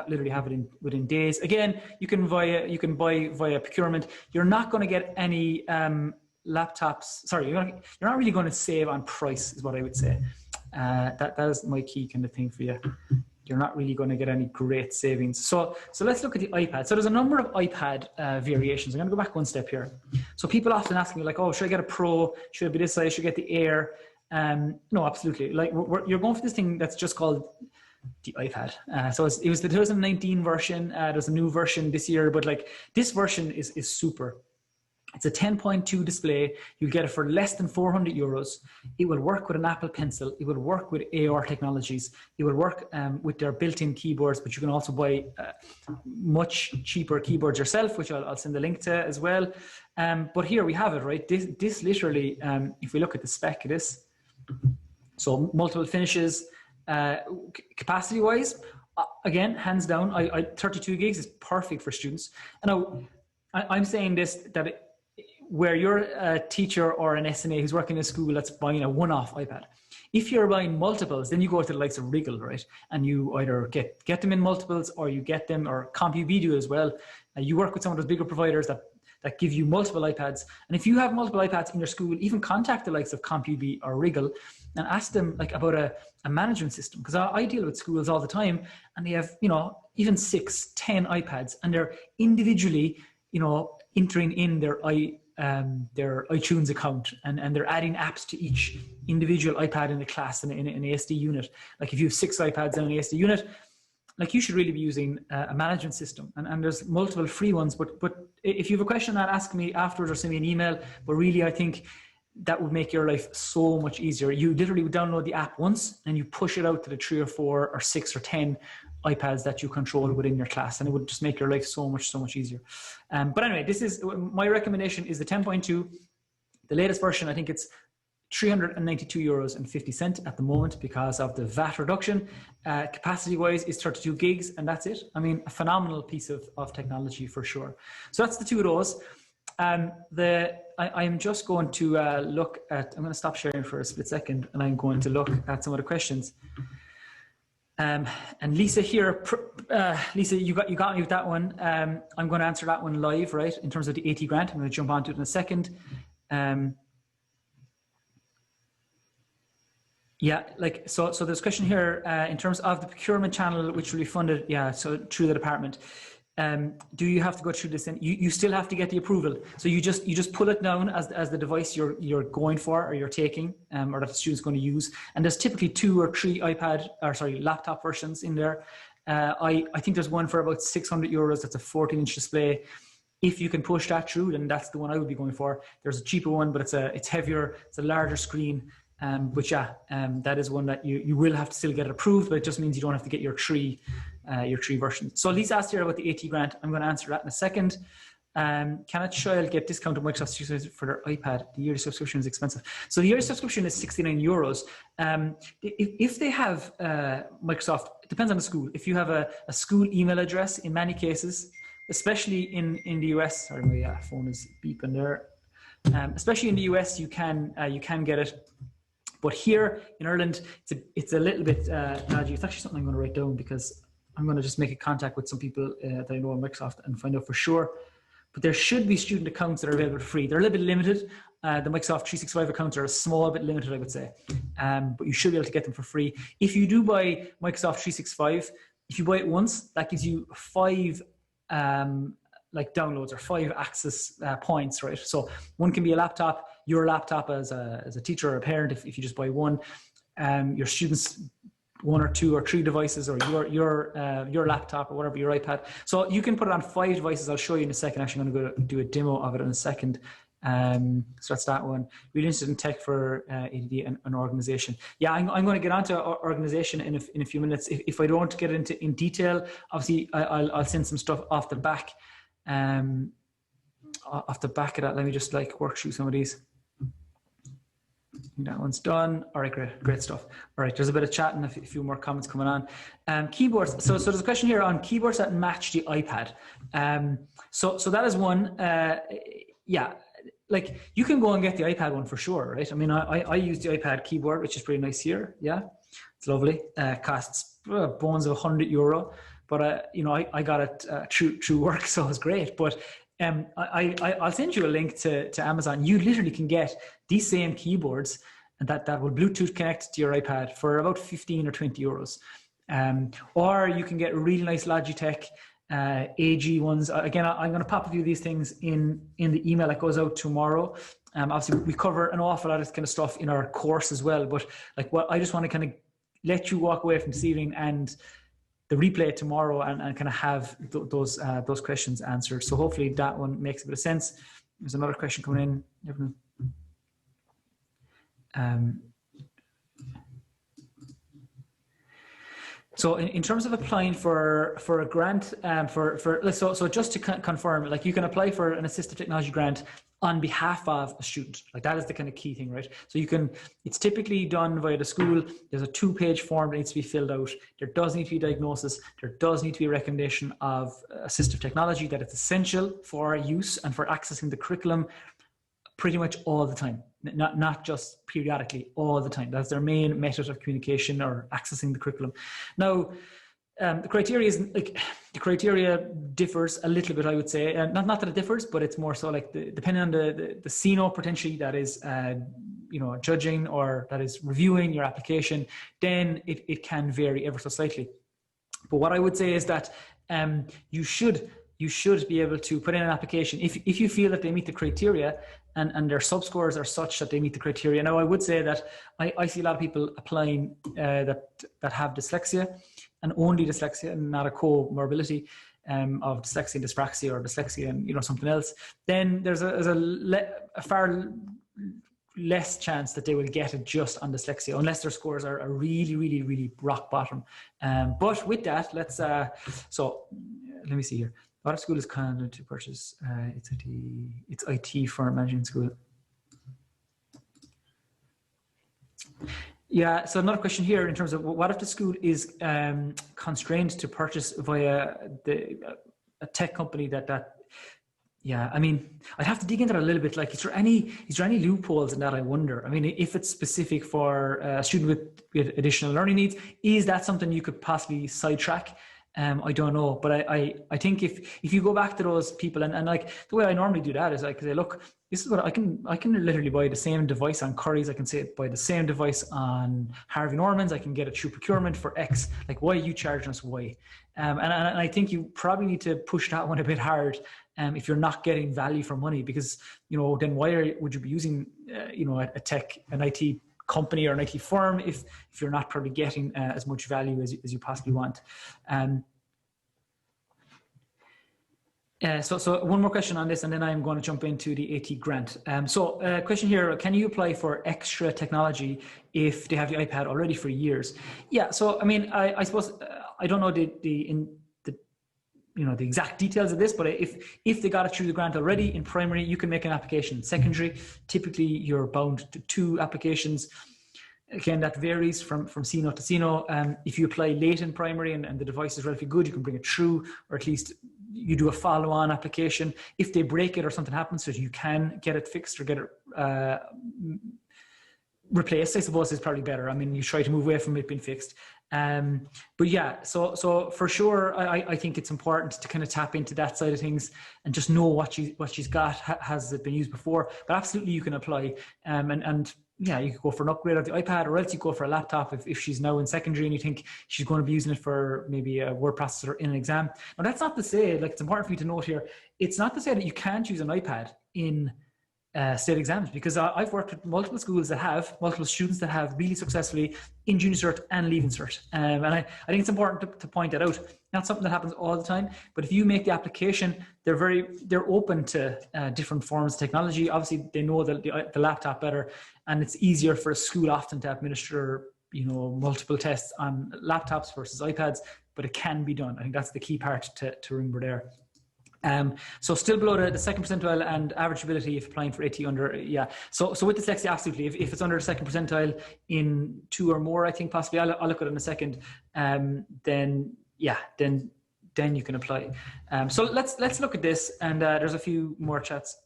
Literally have it within days. Again, you can buy via procurement. You're not going to get any laptops. Sorry, you're not really going to save on price, is what I would say. That is my key kind of thing for you. You're not really going to get any great savings. So let's look at the iPad. So there's a number of iPad variations. I'm going to go back one step here. So people often ask me like, oh, should I get a Pro? Should it be this size? Should I get the Air? No, absolutely. Like you're going for this thing that's just called the iPad. So it was the 2019 version. There's a new version this year, but like this version is super. It's a 10.2 display. You'll get it for less than 400 euros. It will work with an Apple Pencil. It will work with AR technologies. It will work with their built-in keyboards, but you can also buy much cheaper keyboards yourself, which I'll send the link to as well. But here we have it, right? This literally, if we look at the spec of this, so multiple finishes, capacity-wise, again, hands down, 32 gigs is perfect for students. And now, I'm saying this, that where you're a teacher or an SNA who's working in a school that's buying a one-off iPad. If you're buying multiples, then you go to the likes of Wriggle, right? And you either get them in multiples, or you get them, or CompuB do as well. You work with some of those bigger providers that give you multiple iPads. And if you have multiple iPads in your school, even contact the likes of CompuB or Wriggle and ask them like about a management system. Because I deal with schools all the time, and they have, even 6, 10 iPads, and they're individually, entering in their iTunes account, and they're adding apps to each individual iPad in the class in an ASD unit. Like if you have 6 iPads in an ASD unit, like you should really be using a management system, and there's multiple free ones. But if you have a question, ask me afterwards or send me an email. But really, I think that would make your life so much easier. You literally would download the app once, and you push it out to the 3 or 4 or 6 or 10 iPads that you control within your class, and it would just make your life so much easier. But anyway, this is my recommendation is the 10.2, the latest version. I think it's 392 euros and 50 cents at the moment because of the VAT reduction. Capacity wise is 32 gigs, and that's it. I mean, a phenomenal piece of technology for sure. So that's the two of those. I'm just going to look at, I'm going to stop sharing for a split second, and I'm going to look at some of the questions. And Lisa here, Lisa, you got me with that one. I'm going to answer that one live, right? In terms of the 80 grand, I'm going to jump onto it in a second. Yeah, like, so there's a question here, in terms of the procurement channel, which will be funded. Yeah. So through the department, do you have to go through this? And you still have to get the approval. So you just pull it down as the device you're going for, or you're taking, or that the student's going to use. And there's typically 2 or 3 laptop versions in there. I think there's one for about 600 euros. That's a 14-inch display. If you can push that through, then that's the one I would be going for. There's a cheaper one, but it's heavier. It's a larger screen. But yeah, that is one that you will have to still get it approved, but it just means you don't have to get your 3 versions. So Lisa asked here about the 80 grand. I'm going to answer that in a second. Can a child get discounted Microsoft Studios for their iPad? The yearly subscription is expensive. So the yearly subscription is 69 euros. If they have Microsoft, it depends on the school. If you have a school email address, in many cases, especially in the US, sorry, my phone is beeping there. Especially in the US, you can get it. But here in Ireland, it's a little bit dodgy. It's actually something I'm going to write down, because I'm going to just make a contact with some people that I know on Microsoft and find out for sure. But there should be student accounts that are available for free. They're a little bit limited. The Microsoft 365 accounts are a small bit limited, I would say. But you should be able to get them for free. If you do buy Microsoft 365, if you buy it once, that gives you 5 downloads or 5 access points, right? So one can be a laptop, your laptop as a teacher or a parent, if you just buy one, your students 1 or 2 or 3 devices, or your laptop or whatever, your iPad. So you can put it on 5 devices. I'll show you in a second. Actually, I'm going to go do a demo of it in a second. So that's that one. Really interested in tech for ADD and organization. Yeah, I'm going to get onto organization in a few minutes. If I don't get into in detail, obviously I'll send some stuff off the back. Off the back of that, let me just work through some of these. That one's done. All right, great stuff. All right, there's a bit of chat and a few more comments coming on. Keyboards. So there's a question here on keyboards that match the iPad. So that is one. Yeah, like you can go and get the iPad one for sure, right? I mean, I use the iPad keyboard, which is pretty nice here. Yeah, it's lovely. Costs bones of €100, but I got it through work, so it was great. But I'll send you a link to Amazon. You literally can get these same keyboards and that will Bluetooth connect to your iPad for about 15 or 20 euros. Or you can get really nice Logitech AG ones. Again, I'm going to pop a few of these things in the email that goes out tomorrow. Obviously, we cover an awful lot of this kind of stuff in our course as well. But like, what I just want to kind of let you walk away from this evening and the replay tomorrow and kind of have those questions answered. So hopefully that one makes a bit of sense. There's another question coming in. So in terms of applying for a grant, so just to confirm, like you can apply for an assistive technology grant on behalf of a student. Like that is the kind of key thing, right? So it's typically done via the school. There's a 2-page form that needs to be filled out. There does need to be diagnosis. There does need to be a recommendation of assistive technology, that it's essential for use and for accessing the curriculum pretty much all the time. Not just periodically, all the time. That's their main method of communication or accessing the curriculum. Now, the criteria differs a little bit, I would say. Not that it differs, but it's more so like depending on the CNO potentially that is judging or that is reviewing your application, then it can vary ever so slightly. But what I would say is that you should be able to put in an application if you feel that they meet the criteria and their sub-scores are such that they meet the criteria. Now, I would say that I see a lot of people applying that have dyslexia and only dyslexia and not a comorbidity of dyslexia and dyspraxia or dyslexia and something else. Then there's a far less chance that they will get it just on dyslexia unless their scores are really, really, really rock bottom. But with that, so let me see here. A lot of school is kind to purchase it's IT for management school. Yeah, so another question here in terms of what if the school is constrained to purchase via a tech company yeah, I mean, I'd have to dig into that a little bit. Like, is there any loopholes in that? I wonder. I mean, if it's specific for a student with additional learning needs, is that something you could possibly sidetrack? I don't know, but I think if you go back to those people and like the way I normally do that is like, say, look, this is what I can literally buy the same device on Curry's. I can buy the same device on Harvey Norman's. I can get it through procurement for X. Like, why are you charging us Y? And I think you probably need to push that one a bit hard. If you're not getting value for money, because then why would you be using an IT company or an IT firm if you're not probably getting as much value as you possibly want. So one more question on this, and then I'm going to jump into the AT grant. So question here, can you apply for extra technology if they have the iPad already for years? Yeah, so I mean, I suppose, I don't know the exact details of this, but if they got it through the grant already in primary, you can make an application. Secondary, typically you're bound to 2 applications. Again, that varies from CNO to CNO. If you apply late in primary and the device is relatively good, you can bring it through, or at least you do a follow-on application. If they break it or something happens, so you can get it fixed or get it replaced, I suppose, is probably better. I mean, you try to move away from it being fixed. But yeah, so for sure, I think it's important to kind of tap into that side of things and just know what she's got. Has it been used before? But absolutely, you can apply. And yeah, you could go for an upgrade of the iPad, or else you go for a laptop if she's now in secondary and you think she's going to be using it for maybe a word processor in an exam. Now, that's not to say, like, it's important for you to note here, it's not to say that you can't use an iPad in state exams, because I've worked with multiple schools that have multiple students that have really successfully in Junior Cert and Leaving Cert. And I think it's important to point that out. Not something that happens all the time, but if you make the application, they're open to different forms of technology. Obviously, they know the laptop better, and it's easier for a school often to administer multiple tests on laptops versus iPads, but it can be done. I think that's the key part to remember there. So still below the second percentile and average ability if applying for AT under, yeah. So with dyslexia, absolutely. If it's under the second percentile in 2 or more, I think possibly, I'll look at it in a second, then you can apply. So let's look at this, and there's a few more chats.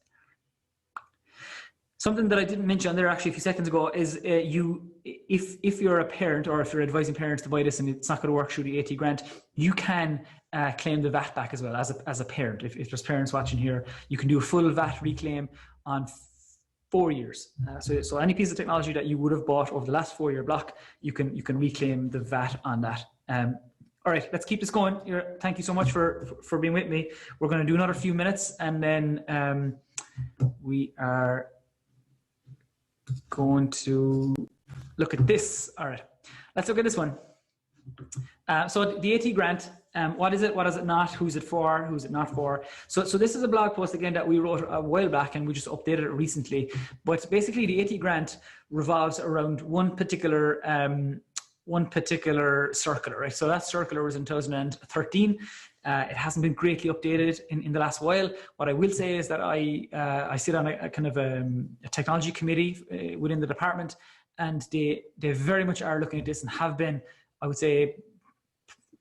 Something that I didn't mention there actually a few seconds ago is if you're a parent or if you're advising parents to buy this and it's not going to work through the AT grant, you can claim the VAT back as well as a parent. If there's parents watching here, you can do a full VAT reclaim on 4 years. So any piece of technology that you would have bought over the last 4-year block, you can reclaim the VAT on that. All right, let's keep this going. Thank you so much for being with me. We're going to do another few minutes and then we are going to look at this. All right, let's look at this one. So the AT grant, what is it? What is it not? Who's it for? Who's it not for? So this is a blog post again that we wrote a while back and we just updated it recently. But basically the AT grant revolves around one particular circular, right? So that circular was in 2013. It hasn't been greatly updated in the last while. What I will say is that I sit on a kind of a technology committee within the department, and they very much are looking at this and have been, I would say,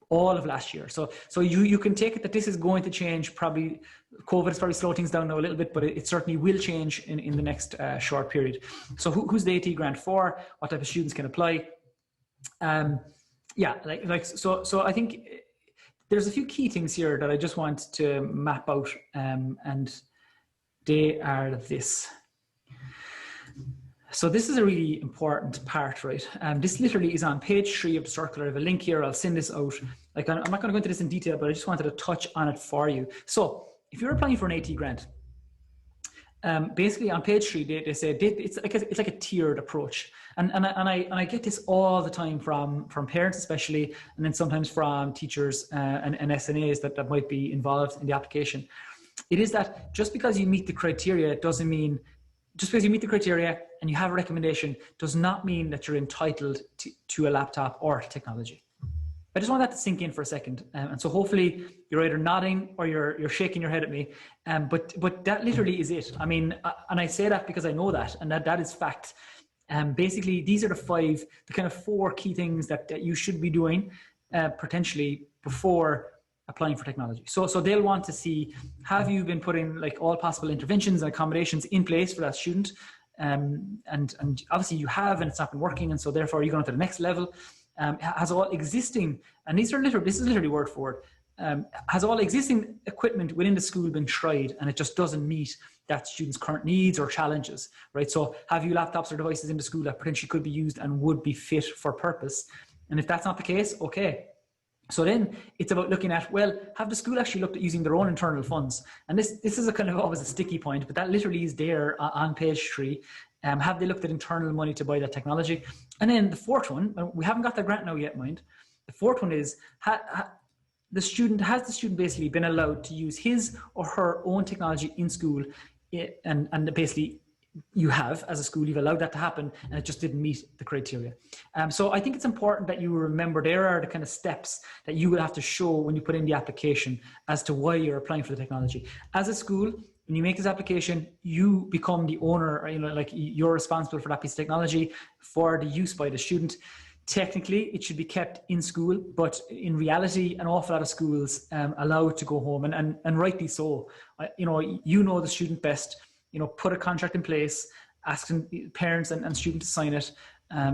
all of last year. So you can take it that this is going to change. Probably COVID has probably slowed things down now a little bit, but it certainly will change in the next short period. So who's the AT grant for? What type of students can apply? So I think there's a few key things here that I just want to map out, and they are this. So this is a really important part, right? This literally is on page 3 of the circular. I have a link here. I'll send this out. Like, I'm not going to go into this in detail, but I just wanted to touch on it for you. So if you're applying for an AT grant, basically on page 3, they say it's like a tiered approach. And I get this all the time from parents especially, and then sometimes from teachers and SNAs that might be involved in the application. It is that just because you meet the criteria doesn't mean, just because you meet the criteria and you have a recommendation does not mean that you're entitled to a laptop or technology. I just want that to sink in for a second. And so hopefully you're either nodding or you're shaking your head at me. But that literally is it. I mean, and I say that because I know that, and that is fact. Basically, these are the kind of 4 key things that you should be doing potentially before applying for technology. So they'll want to see, have you been putting like all possible interventions and accommodations in place for that student? And obviously you have, and it's not been working. And so therefore you're going to the next level. Has all existing, and this is literally word for word, has all existing equipment within the school been tried and it just doesn't meet that student's current needs or challenges, right? So have you laptops or devices in the school that potentially could be used and would be fit for purpose? And if that's not the case, okay. So then it's about looking at, well, have the school actually looked at using their own internal funds? And this is a kind of always a sticky point, but that literally is there on page 3. Have they looked at internal money to buy that technology? And then the 4th one, we haven't got the grant now yet, mind. The 4th one is, has the student basically been allowed to use his or her own technology in school? And basically you have, as a school, you've allowed that to happen and it just didn't meet the criteria. So I think it's important that you remember there are the kind of steps that you will have to show when you put in the application as to why you're applying for the technology. As a school, when you make this application, you become the owner, or, like you're responsible for that piece of technology for the use by the student. Technically, it should be kept in school, but in reality, an awful lot of schools allow it to go home, and rightly so. You know the student best. Put a contract in place, asking parents and students to sign it.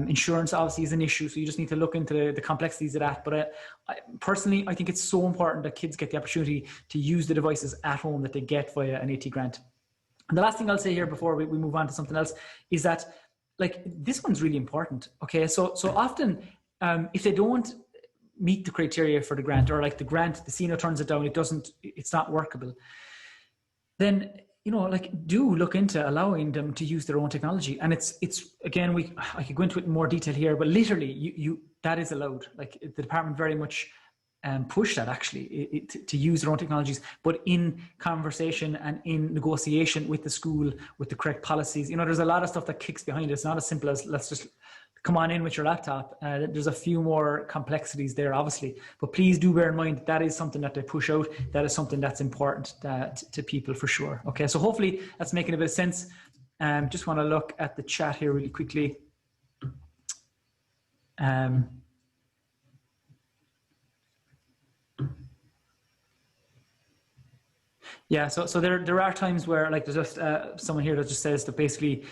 Insurance obviously is an issue, so you just need to look into the complexities of that. But personally, I think it's so important that kids get the opportunity to use the devices at home that they get via an AT grant. And the last thing I'll say here before we move on to something else is that, like, this one's really important. Okay, so often if they don't meet the criteria for the grant, or like the grant, the CNO turns it down, it's not workable, then do look into allowing them to use their own technology. And it's again, I could go into it in more detail here, but literally you that is allowed. Like, the department very much push that actually to use their own technologies, but in conversation and in negotiation with the school, with the correct policies. There's a lot of stuff that kicks behind it. It's not as simple as let's just come on in with your laptop. There's a few more complexities there, obviously, but please do bear in mind that is something that they push out. That is something that's important to people for sure. Okay, so hopefully that's making a bit of sense. Just want to look at the chat here really quickly. Yeah, so there are times where, like, there's just someone here that just says that basically,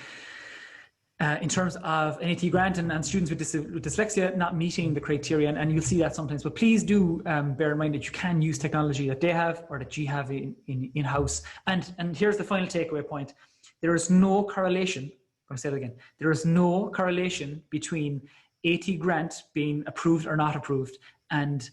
in terms of NAT grant and students with dyslexia not meeting the criteria, and you'll see that sometimes. But please do bear in mind that you can use technology that they have or that you have in-house. And here's the final takeaway point. There is no correlation, I'm going to say it again, there is no correlation between AT grant being approved or not approved and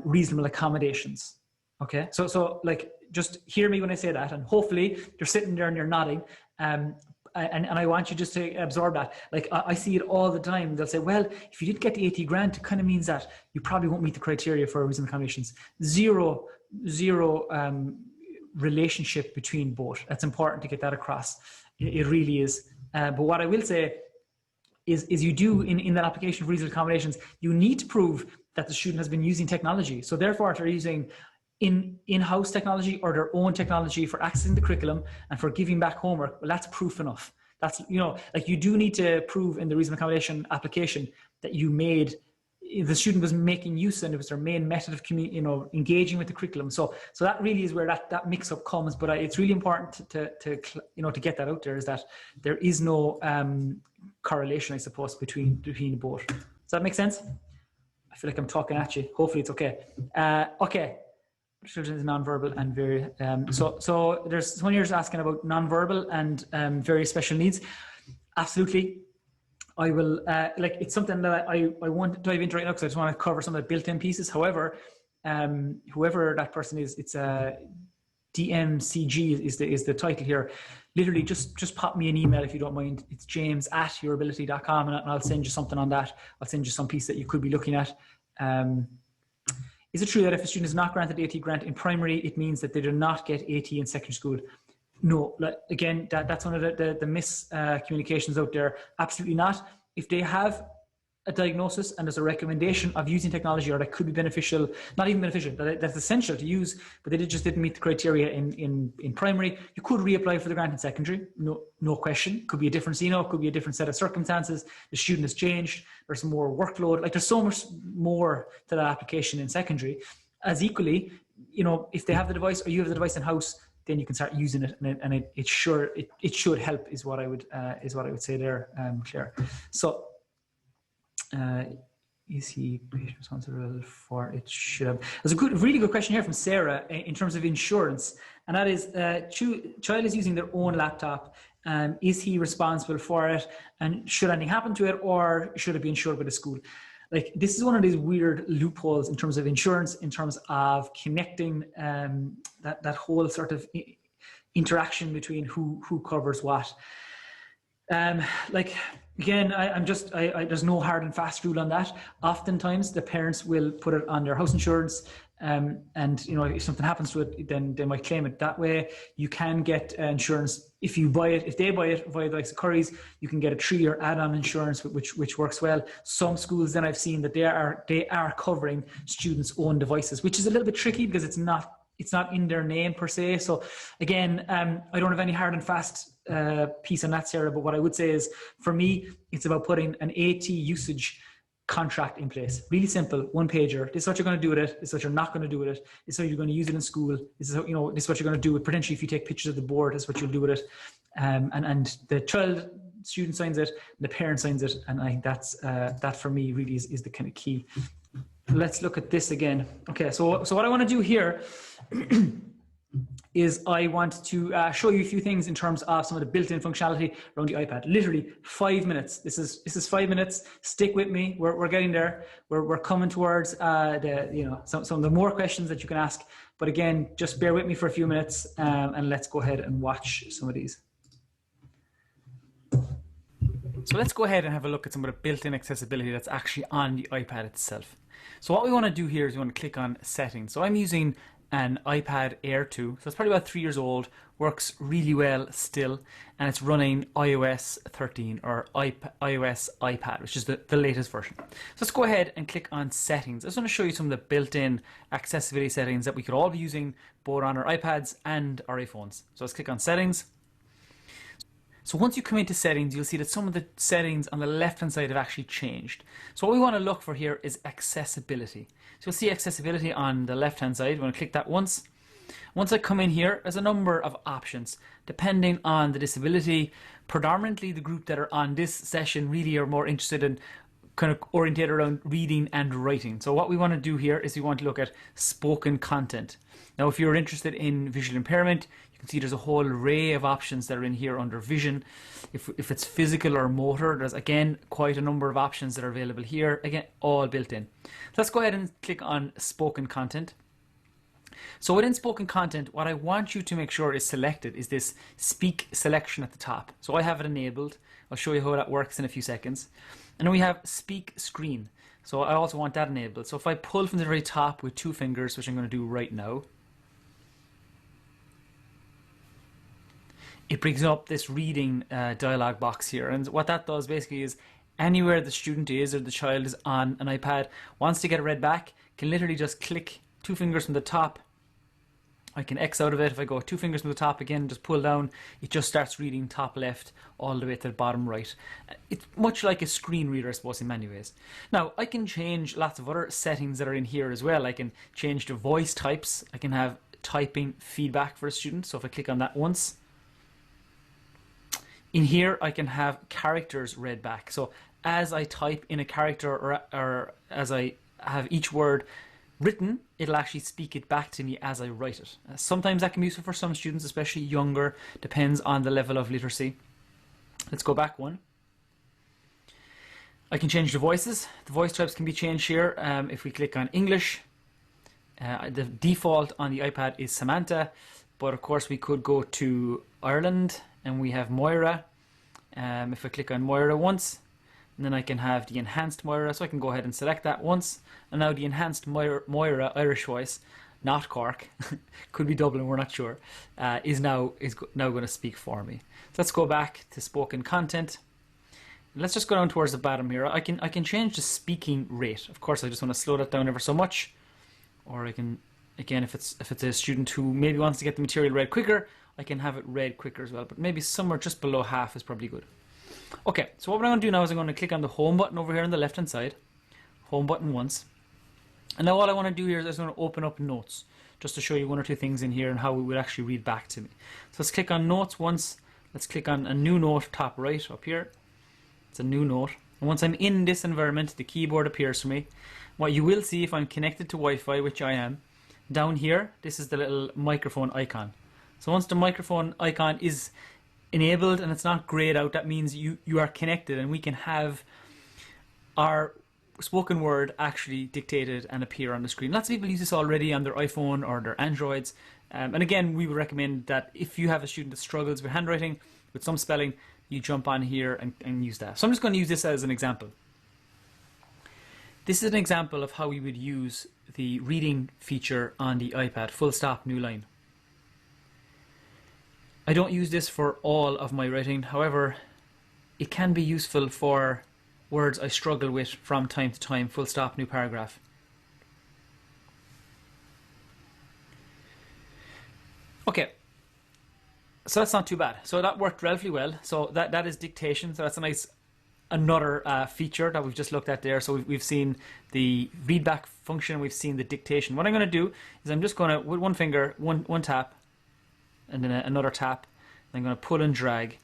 reasonable accommodations. Okay, so like, just hear me when I say that, and hopefully you're sitting there and you're nodding, and I want you just to absorb that. Like, I see it all the time. They'll say, well, if you didn't get the AT grant, it kind of means that you probably won't meet the criteria for reasonable accommodations. Zero relationship between both. That's important to get that across. It really is. But what I will say is you do, in that application for reasonable accommodations, you need to prove that the student has been using technology. So therefore, if they're using in-house technology or their own technology for accessing the curriculum and for giving back homework, well, that's proof enough. That's, like, you do need to prove in the reasonable accommodation application that the student was making use, and it was their main method of engaging with the curriculum. So that really is where that mix-up comes. But it's really important to get that out there, is that there is no correlation, I suppose, between both. Does that make sense? I feel like I'm talking at you. Hopefully it's okay. Okay. Children is nonverbal and very so there's someone here asking about nonverbal and very special needs. Absolutely, I will it's something that I want to dive into right now, because I just want to cover some of the built-in pieces. However, whoever that person is, it's DMCG is the title here. Literally, just pop me an email if you don't mind. It's james@UrAbility.com, and I'll send you something on that. I'll send you some piece that you could be looking at. Is it true that if a student is not granted AT grant in primary, it means that they do not get AT in secondary school? No, again, that's one of the miscommunications out there. Absolutely not. If they have a diagnosis and there's a recommendation of using technology, or that could be beneficial, not even beneficial, that's essential to use, but they just didn't meet the criteria in primary, you could reapply for the grant in secondary. No question. Could be a different could be a different set of circumstances. The student has changed. There's more workload. Like, there's so much more to that application in secondary. As equally, if they have the device or you have the device in house, then you can start using it, and it should help, is what I would say there, Claire. So. Is he responsible for it? Should have. There's a really good question here from Sarah in terms of insurance, and that is, child is using their own laptop. Is he responsible for it, and should anything happen to it, or should it be insured by the school? Like, this is one of these weird loopholes in terms of insurance, in terms of connecting that whole sort of interaction between who covers what. Again, there's no hard and fast rule on that. Oftentimes, the parents will put it on their house insurance, and if something happens to it, then they might claim it that way. You can get insurance if they buy it via the likes of Curry's. You can get a 3-year add-on insurance, which works well. Some schools, then I've seen that they are covering students' own devices, which is a little bit tricky because it's not in their name per se. So again, I don't have any hard and fast piece on that, Sarah, but what I would say is, for me, it's about putting an AT usage contract in place. Really simple, one pager. This is what you're going to do with it. This is what you're not going to do with it. This is how you're going to use it in school. This is how, this is what you're going to do with, potentially, if you take pictures of the board, this is what you'll do with it. And the student signs it, the parent signs it, and I think that for me really is the kind of key. Let's look at this again. Okay, so what I want to do here is I want to show you a few things in terms of some of the built-in functionality around the iPad. Literally 5 minutes. This is 5 minutes. Stick with me. We're getting there. We're coming towards some of the more questions that you can ask. But again, just bear with me for a few minutes, and let's go ahead and watch some of these. So let's go ahead and have a look at some of the built-in accessibility that's actually on the iPad itself. So what we want to do here is we want to click on settings. So I'm using an iPad Air 2, so it's probably about 3 years old, works really well still, and it's running iOS 13 or iOS iPad, which is the latest version. So let's go ahead and click on settings. I just want to show you some of the built-in accessibility settings that we could all be using both on our iPads and our iPhones. So let's click on settings. So once you come into settings, you'll see that some of the settings on the left-hand side have actually changed. So what we want to look for here is accessibility. So you'll see accessibility on the left-hand side. We want to click that once. Once I come in here, there's a number of options depending on the disability. Predominantly the group that are on this session really are more interested in kind of oriented around reading and writing. So what we want to do here is we want to look at spoken content. Now, if you're interested in visual impairment, you can see there's a whole array of options that are in here under vision. If it's physical or motor, there's again quite a number of options that are available here. Again, all built in. So let's go ahead and click on spoken content. So within spoken content, what I want you to make sure is selected is this speak selection at the top. So I have it enabled. I'll show you how that works in a few seconds. And then we have speak screen. So I also want that enabled. So if I pull from the very top with 2 fingers, which I'm going to do right now, it brings up this reading dialog box here. And what that does basically is anywhere the student is or the child is on an iPad, wants to get it read back, can literally just click 2 fingers from the top. I can X out of it. If I go 2 fingers from the top again, just pull down, it just starts reading top left all the way to the bottom right. It's much like a screen reader, I suppose, in many ways. Now, I can change lots of other settings that are in here as well. I can change the voice types. I can have typing feedback for a student. So if I click on that once, in here I can have characters read back. So as I type in a character or as I have each word written, it'll actually speak it back to me as I write it. Sometimes that can be useful for some students, especially younger, depends on the level of literacy. Let's go back one. I can change the voices. The voice types can be changed here. If we click on English, the default on the iPad is Samantha, but of course we could go to Ireland and we have Moira. If I click on Moira once, and then I can have the enhanced Moira, so I can go ahead and select that once. And now the enhanced Moira Irish voice, not Cork, could be Dublin, we're not sure, is now going to speak for me. So let's go back to spoken content. Let's just go down towards the bottom here. I can change the speaking rate. Of course, I just want to slow that down ever so much. Or I can, again, if it's a student who maybe wants to get the material read quicker, I can have it read quicker as well. But maybe somewhere just below half is probably good. Okay, so what I'm going to do now is I'm going to click on the home button over here on the left hand side. Home button once. And now all I want to do here is I'm going to open up notes, just to show you 1 or 2 things in here and how it would actually read back to me. So let's click on notes once. Let's click on a new note top right up here. It's a new note. And once I'm in this environment, the keyboard appears for me. What you will see if I'm connected to Wi-Fi, which I am, down here, this is the little microphone icon. So once the microphone icon is enabled and it's not grayed out, that means you are connected and we can have our spoken word actually dictated and appear on the screen. Lots of people use this already on their iPhone or their Androids. And again, we would recommend that if you have a student that struggles with handwriting, with some spelling, you jump on here and use that. So I'm just going to use this as an example. This is an example of how we would use the reading feature on the iPad, full stop, new line. I don't use this for all of my writing, however, it can be useful for words I struggle with from time to time, full stop, new paragraph. Okay, so that's not too bad. So that worked relatively well. So that is dictation, so that's a nice another feature that we've just looked at there. So we've seen the readback function, we've seen the dictation. What I'm going to do is I'm just going to, with one finger, one tap, and then another tap. I'm going to pull and drag.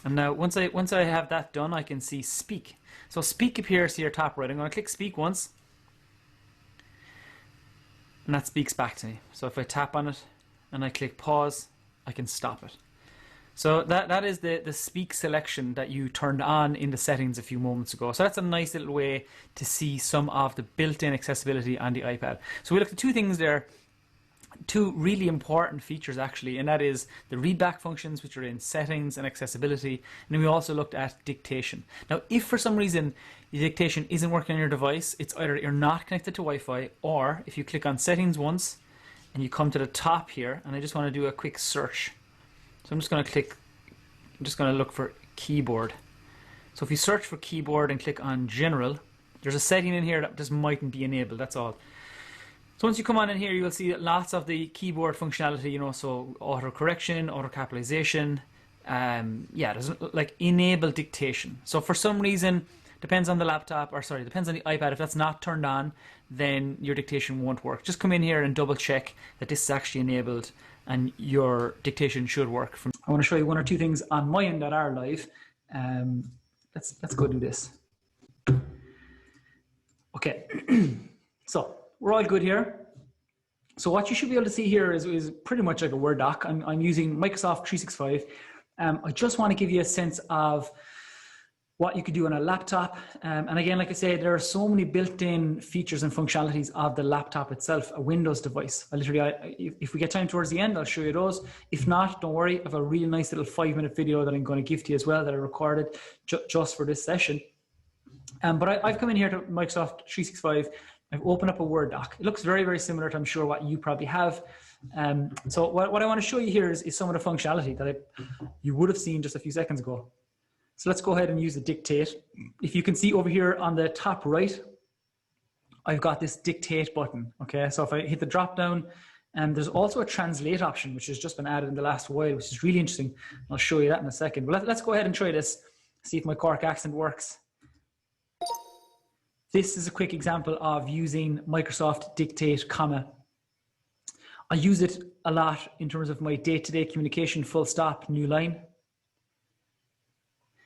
And now once I have that done, I can see speak. So speak appears here top right. I'm going to click speak once, and that speaks back to me. So if I tap on it and I click pause, I can stop it. So that is the speak selection that you turned on in the settings a few moments ago. So that's a nice little way to see some of the built-in accessibility on the iPad. So we looked at 2 things there, 2 really important features actually, and that is the readback functions, which are in settings and accessibility, and then we also looked at dictation. Now, if for some reason the dictation isn't working on your device, it's either you're not connected to Wi-Fi, or if you click on settings once and you come to the top here, and I just want to do a quick search. So I'm just going to look for keyboard. So if you search for keyboard and click on general, there's a setting in here that just mightn't be enabled, that's all. So once you come on in here, you will see lots of the keyboard functionality, you know, so auto correction, auto capitalization, yeah, there's like enable dictation. So for some reason Depends on the laptop, or sorry, depends on the iPad. If that's not turned on, then your dictation won't work. Just come in here and double check that this is actually enabled and your dictation should work. I want to show you one or two things on my end that are live. Let's go do this. Okay, so we're all good here. So what you should be able to see here is pretty much like a Word doc. I'm using Microsoft 365. I just want to give you a sense of what you could do on a laptop. And again, like I said, there are so many built-in features and functionalities of the laptop itself, a Windows device. If we get time towards the end, I'll show you those. If not, don't worry, I have a really nice little 5-minute video that I'm going to give to you as well that I recorded just for this session. But I've come in here to Microsoft 365. I've opened up a Word doc. It looks very, very similar to, I'm sure, what you probably have. So what I want to show you here is some of the functionality that you would have seen just a few seconds ago. So let's go ahead and use the dictate. If you can see over here on the top right, I've got this dictate button. Okay, so if I hit the drop down, and there's also a translate option, which has just been added in the last while, which is really interesting. I'll show you that in a second. But let's go ahead and try this, see if my Cork accent works. This is a quick example of using Microsoft Dictate, comma. I use it a lot in terms of my day-to-day communication, full stop, new line.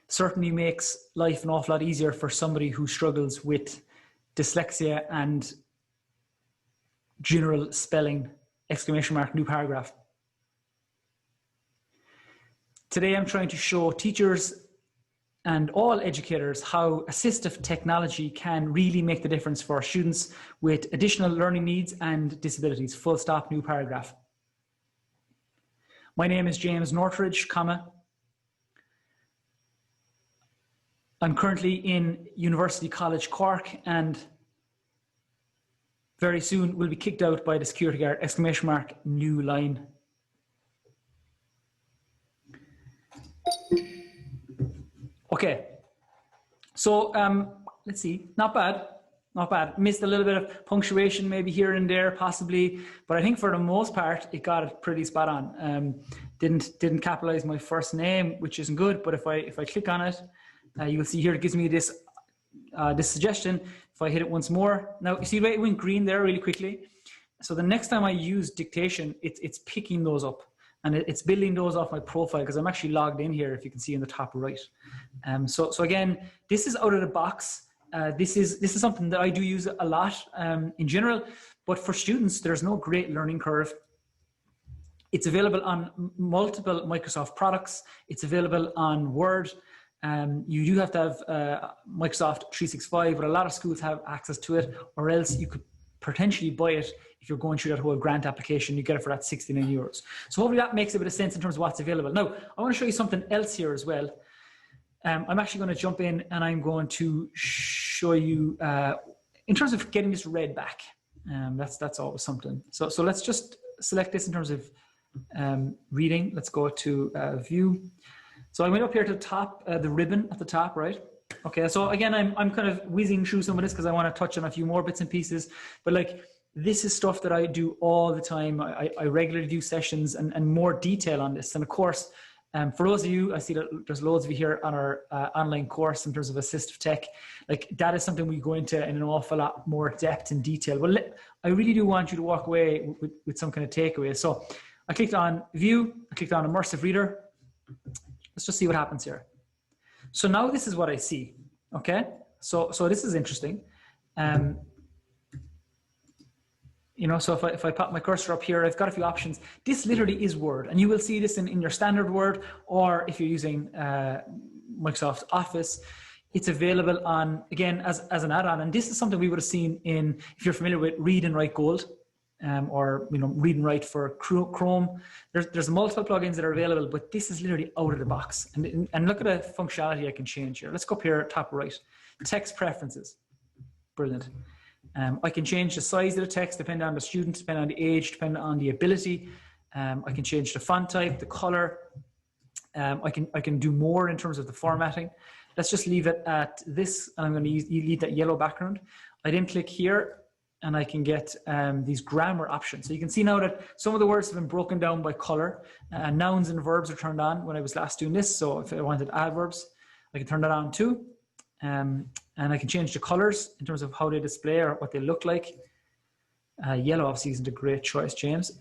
Certainly makes life an awful lot easier for somebody who struggles with dyslexia and general spelling, exclamation mark, new paragraph. Today I'm trying to show teachers and all educators how assistive technology can really make the difference for students with additional learning needs and disabilities. Full stop, new paragraph. My name is James Northridge, comma. I'm currently in University College Cork and very soon will be kicked out by the security guard, exclamation mark, new line. Okay, so let's see, not bad. Missed a little bit of punctuation maybe here and there possibly, but I think for the most part, it got it pretty spot on. Didn't capitalize my first name, which isn't good, but if I click on it, you'll see here, it gives me this, this suggestion. If I hit it once more, now you see it went green there really quickly. So the next time I use dictation, it's picking those up. And it's building those off my profile because I'm actually logged in here, if you can see in the top right. So again, this is out of the box. This is something that I do use a lot in general, but for students, there's no great learning curve. It's available on multiple Microsoft products. It's available on Word. You do have to have Microsoft 365, but a lot of schools have access to it, or else you could potentially buy it if you're going through that whole grant application. You get it for that €69. So hopefully that makes a bit of sense in terms of what's available. Now, I want to show you something else here as well. I'm actually going to jump in and I'm going to show you, in terms of getting this read back. That's always something. So let's just select this in terms of reading. Let's go to view. So I went up here to the top, the ribbon at the top, right? Okay, so again, I'm kind of whizzing through some of this because I want to touch on a few more bits and pieces, but like, this is stuff that I do all the time. I regularly do sessions and more detail on this. And of course, for those of you, I see that there's loads of you here on our online course in terms of assistive tech. Like that is something we go into in an awful lot more depth and detail. But I really do want you to walk away with some kind of takeaway. So I clicked on view, I clicked on immersive reader. Let's just see what happens here. So now this is what I see, okay? So this is interesting. You know, so if I pop my cursor up here, I've got a few options. This literally is Word, and you will see this in your standard Word, or if you're using Microsoft Office, it's available on, again, as an add-on. And this is something we would have seen in, if you're familiar with Read and Write Gold, or you know, Read and Write for Chrome. There's multiple plugins that are available, but this is literally out of the box. And look at the functionality I can change here. Let's go up here, top right, text preferences. Brilliant. I can change the size of the text depending on the student, depending on the age, depending on the ability. I can change the font type, the color. I can do more in terms of the formatting. Let's just leave it at this. And I'm going to leave that yellow background. I then click here and I can get these grammar options. So you can see now that some of the words have been broken down by color. Nouns and verbs are turned on when I was last doing this. So if I wanted adverbs, I can turn that on too. And I can change the colors in terms of how they display or what they look like. Yellow obviously isn't a great choice, James.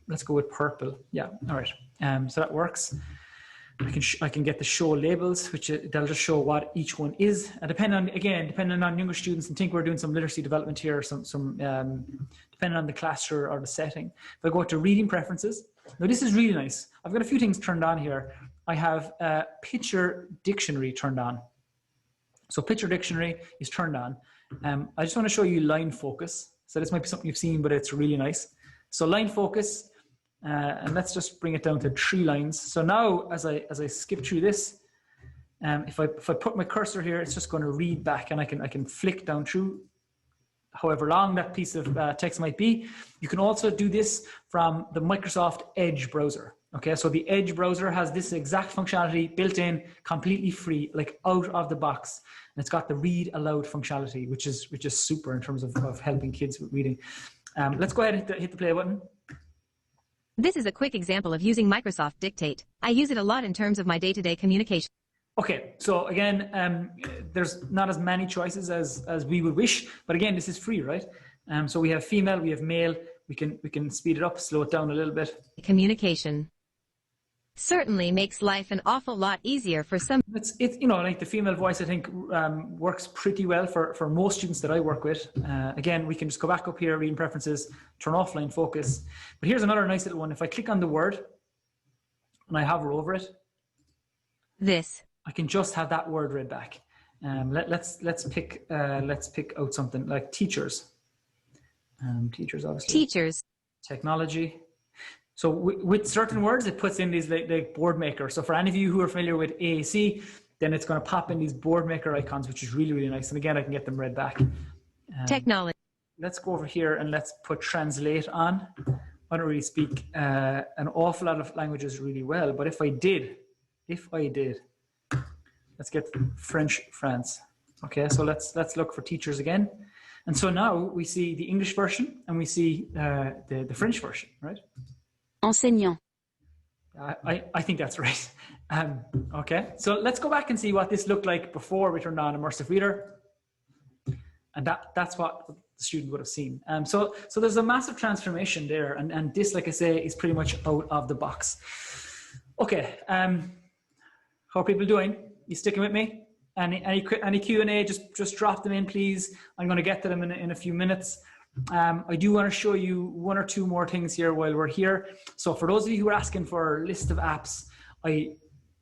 Let's go with purple. Yeah, all right. So that works. I can get the show labels, which that'll just show what each one is. And depending on younger students, and think we're doing some literacy development here, depending on the class or the setting. If I go to reading preferences, now this is really nice. I've got a few things turned on here. I have picture dictionary turned on. So picture dictionary is turned on. I just want to show you line focus. So this might be something you've seen, but it's really nice. So line focus, and let's just bring it down to 3 lines. So now as I skip through this, if I put my cursor here, it's just going to read back, and I can flick down through however long that piece of text might be. You can also do this from the Microsoft Edge browser. Okay, so the Edge browser has this exact functionality built in, completely free, like out of the box. And it's got the read aloud functionality, which is super in terms of helping kids with reading. Let's go ahead and hit the play button. This is a quick example of using Microsoft Dictate. I use it a lot in terms of my day-to-day communication. Okay, so again, there's not as many choices as we would wish, but again, this is free, right? So we have female, we have male. We can speed it up, slow it down a little bit. Communication certainly makes life an awful lot easier for some. It's like the female voice, I think, works pretty well for most students that I work with. Again, we can just go back up here, reading preferences, turn off line focus. But here's another nice little one. If I click on the word and I hover over it, I can just have that word read back. Let's pick out something like teachers. Teachers, obviously. Teachers. Technology. So with certain words, it puts in these like board maker. So for any of you who are familiar with AAC, then it's going to pop in these board maker icons, which is really, really nice. And again, I can get them read back. Technology. Let's go over here and let's put translate on. I don't really speak an awful lot of languages really well, but if I did, let's get French, France. Okay, so let's look for teachers again. And so now we see the English version and we see the French version, right? Enseignant. I think that's right. Okay, so let's go back and see what this looked like before we turned on Immersive Reader. And that's what the student would have seen. So there's a massive transformation there. And this, like I say, is pretty much out of the box. Okay, how are people doing? You sticking with me? Any Q&A, just drop them in, please. I'm going to get to them in a few minutes. I do want to show you 1 or 2 more things here while we're here. So for those of you who are asking for a list of apps, I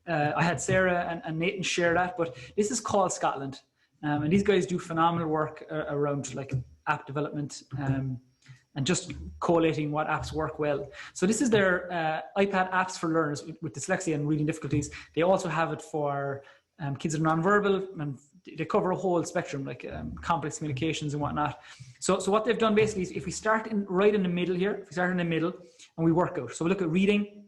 had Sarah and Nathan share that, but this is called Scotland. And these guys do phenomenal work around like app development and just collating what apps work well. So this is their iPad apps for learners with dyslexia and reading difficulties. They also have it for kids that are nonverbal, and they cover a whole spectrum, like complex communications and whatnot. So what they've done basically is if we start right in the middle here, if we start in the middle and we work out. So we look at reading,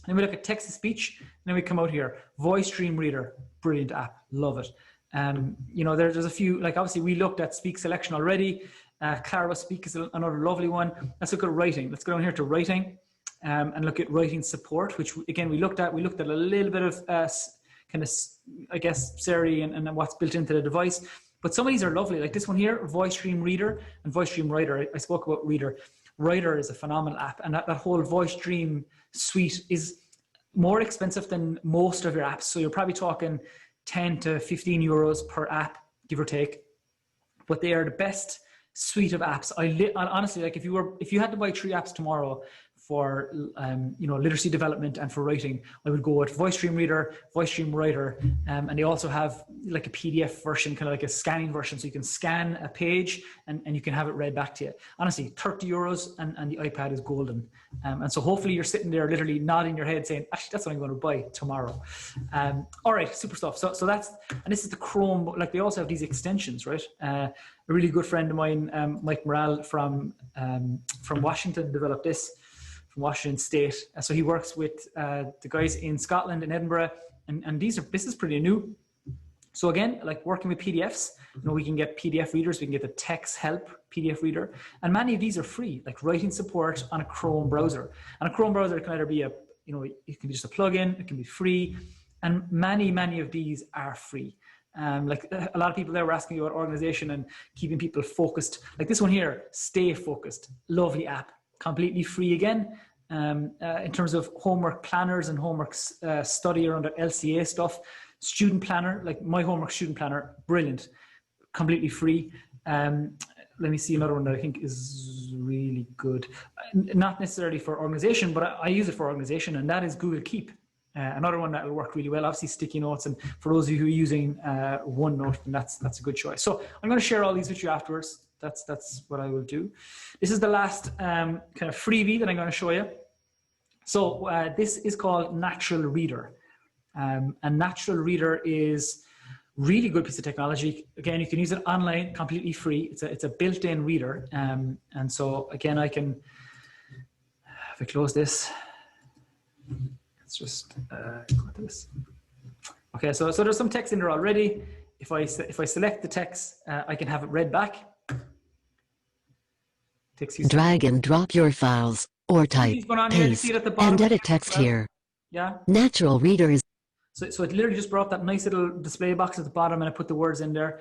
then we look at text to speech, and then we come out here. Voice Stream Reader, brilliant app, love it. There's a few, like obviously we looked at Speak Selection already. Clara Speak is another lovely one. Let's look at writing. Let's go down here to writing and look at writing support, which again, we looked at a little bit of kind of, I guess, Siri and what's built into the device. But some of these are lovely, like this one here, Voice Stream Reader and Voice Stream Writer. I spoke about Reader. Writer is a phenomenal app, and that whole Voice Stream suite is more expensive than most of your apps. So you're probably talking 10 to 15 euros per app, give or take. But they are the best suite of apps. Honestly, like if you had to buy 3 apps tomorrow for literacy development and for writing, I would go with Voice Stream Reader, Voice Stream Writer, and they also have like a PDF version, kind of like a scanning version, so you can scan a page and you can have it read back to you. Honestly, 30 euros and the iPad is golden. And so hopefully you're sitting there literally nodding your head saying, actually, that's what I'm going to buy tomorrow. All right, super stuff. So that's, and this is the Chrome, like they also have these extensions, right? A really good friend of mine, Mike Morale from Washington, developed this. From Washington State. So he works with the guys in Scotland and Edinburgh, and this is pretty new. So again, like working with PDFs, we can get PDF readers, we can get the text help PDF reader, and many of these are free, like writing support on a Chrome browser. And a Chrome browser can either be it can be just a plugin, it can be free, and many of these are free. Like a lot of people there were asking you about organization and keeping people focused. Like this one here, Stay Focused, lovely app, completely free again. In terms of homework planners and homework study around the LCA stuff, student planner, like my homework student planner, brilliant, completely free. Let me see another one that I think is really good. Not necessarily for organization, but I use it for organization, and that is Google Keep. Another one that will work really well, obviously sticky notes. And for those of you who are using OneNote, then that's a good choice. So I'm going to share all these with you afterwards. That's what I will do. This is the last kind of freebie that I'm going to show you. So this is called Natural Reader. And Natural Reader is really good piece of technology. Again, you can use it online, completely free. It's a built-in reader. And so again, I can, if I close this, let's just go to this. Okay, so there's some text in there already. If I select the text, I can have it read back. Drag and drop your files, or type, paste, and edit text here. Yeah. Natural Reader is. So it literally just brought up that nice little display box at the bottom, and I put the words in there.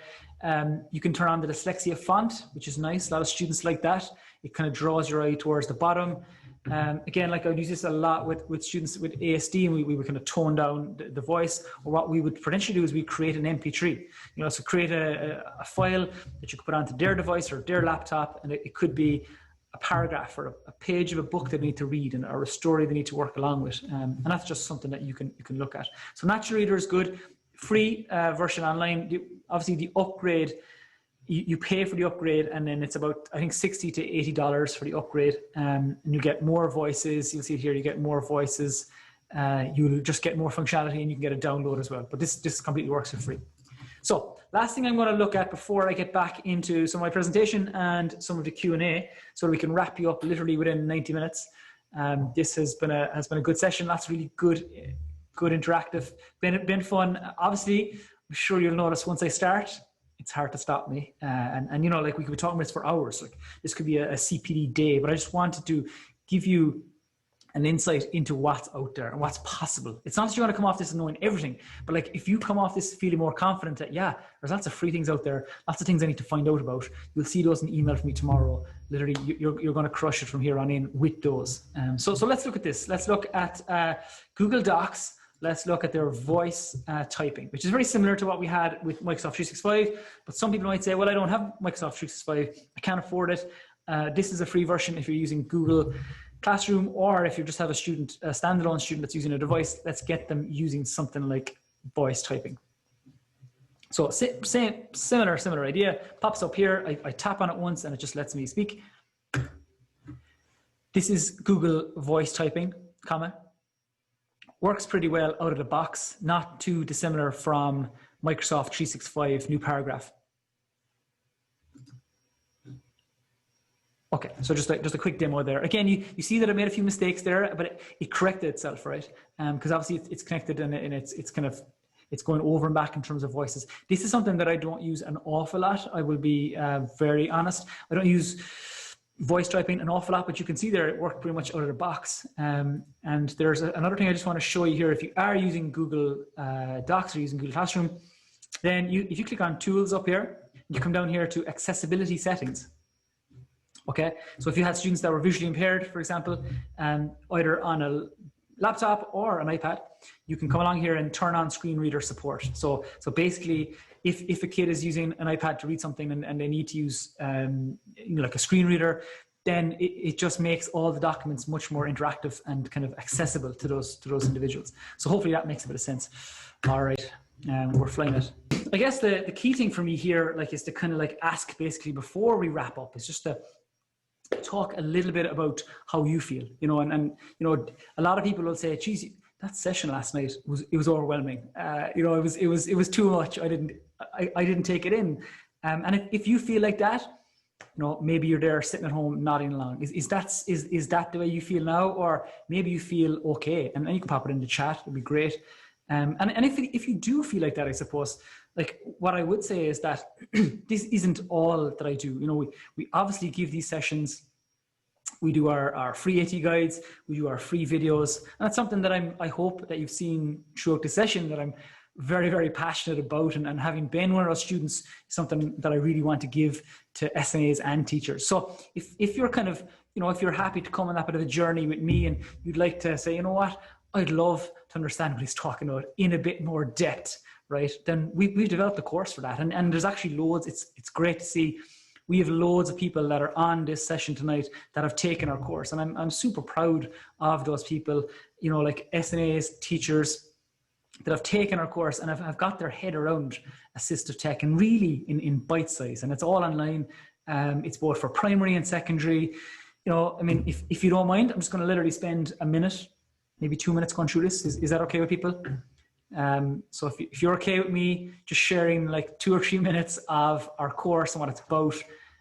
You can turn on the dyslexia font, which is nice. A lot of students like that. It kind of draws your eye towards the bottom. Again, like I would use this a lot with students with ASD, and we would kind of tone down the voice. Or what we would potentially do is we create an MP3. So create a file that you could put onto their device or their laptop, and it could be a paragraph or a page of a book they need to read, or a story they need to work along with. And that's just something that you can look at. So Natural Reader is good. Free version online. Obviously the upgrade, you pay for the upgrade, and then it's about, I think, $60 to $80 for the upgrade. And you get more voices. You'll see it here, you get more voices. You'll just get more functionality, and you can get a download as well. But this completely works for free. So last thing I'm going to look at before I get back into some of my presentation and some of the Q&A, so we can wrap you up literally within 90 minutes. This has been a good session. Lots of really good interactive, been fun. Obviously, I'm sure you'll notice once I start, it's hard to stop me. And like we could be talking about this for hours. Like this could be a CPD day, but I just wanted to give you an insight into what's out there and what's possible. It's not that you want to come off this knowing everything, but like if you come off this feeling more confident that, yeah, there's lots of free things out there, lots of things I need to find out about, you'll see those in email from me tomorrow. Literally, you're going to crush it from here on in with those. So let's look at this. Let's look at Google Docs. Let's look at their voice typing, which is very similar to what we had with Microsoft 365. But some people might say, well, I don't have Microsoft 365. I can't afford it. This is a free version if you're using Google Classroom, or if you just have a standalone student that's using a device, let's get them using something like voice typing. So similar idea, pops up here. I tap on it once and it just lets me speak. This is Google voice typing, works pretty well out of the box, not too dissimilar from Microsoft 365 new paragraph. Okay, so just a quick demo there. Again, you see that I made a few mistakes there, but it corrected itself, right? Because obviously it's connected and it's going over and back in terms of voices. This is something that I don't use an awful lot. I will be very honest. I don't use voice typing an awful lot, but you can see there it worked pretty much out of the box. And there's another thing I just want to show you here. If you are using Google Docs or using Google Classroom, then if you click on Tools up here, you come down here to Accessibility Settings. Okay, so if you had students that were visually impaired, for example, either on a laptop or an iPad, you can come along here and turn on screen reader support. So basically, if a kid is using an iPad to read something and they need to use like a screen reader, then it just makes all the documents much more interactive and kind of accessible to those individuals. So hopefully that makes a bit of sense. All right, we're flying it. I guess the key thing for me here, is to kind of ask basically before we wrap up, is just to talk a little bit about how you feel, and a lot of people will say, geez, that session last night was overwhelming. It was too much. I didn't take it in. And if you feel like that, maybe you're there sitting at home nodding along. Is that the way you feel now? Or maybe you feel okay, and you can pop it in the chat. It'd be great. And if you do feel like that, I suppose, what I would say is that this isn't all that I do. We obviously give these sessions. We do our free AT guides. We do our free videos. And that's something that I hope that you've seen throughout the session, that I'm very, very passionate about, and having been one of those students is something that I really want to give to SNAs and teachers. So if you're kind of, if you're happy to come on that bit of a journey with me and you'd like to say, you know what, I'd love to understand what he's talking about in a bit more depth, right? Then we've developed a course for that. And there's actually loads. It's great to see. We have loads of people that are on this session tonight that have taken our course. And I'm super proud of those people, like SNAs, teachers that have taken our course and have got their head around assistive tech, and really in bite size. And it's all online. It's both for primary and secondary. If you don't mind, I'm just going to literally spend a minute, maybe 2 minutes going through this. Is that okay with people? So if you're okay with me just sharing like 2 or 3 minutes of our course and what it's about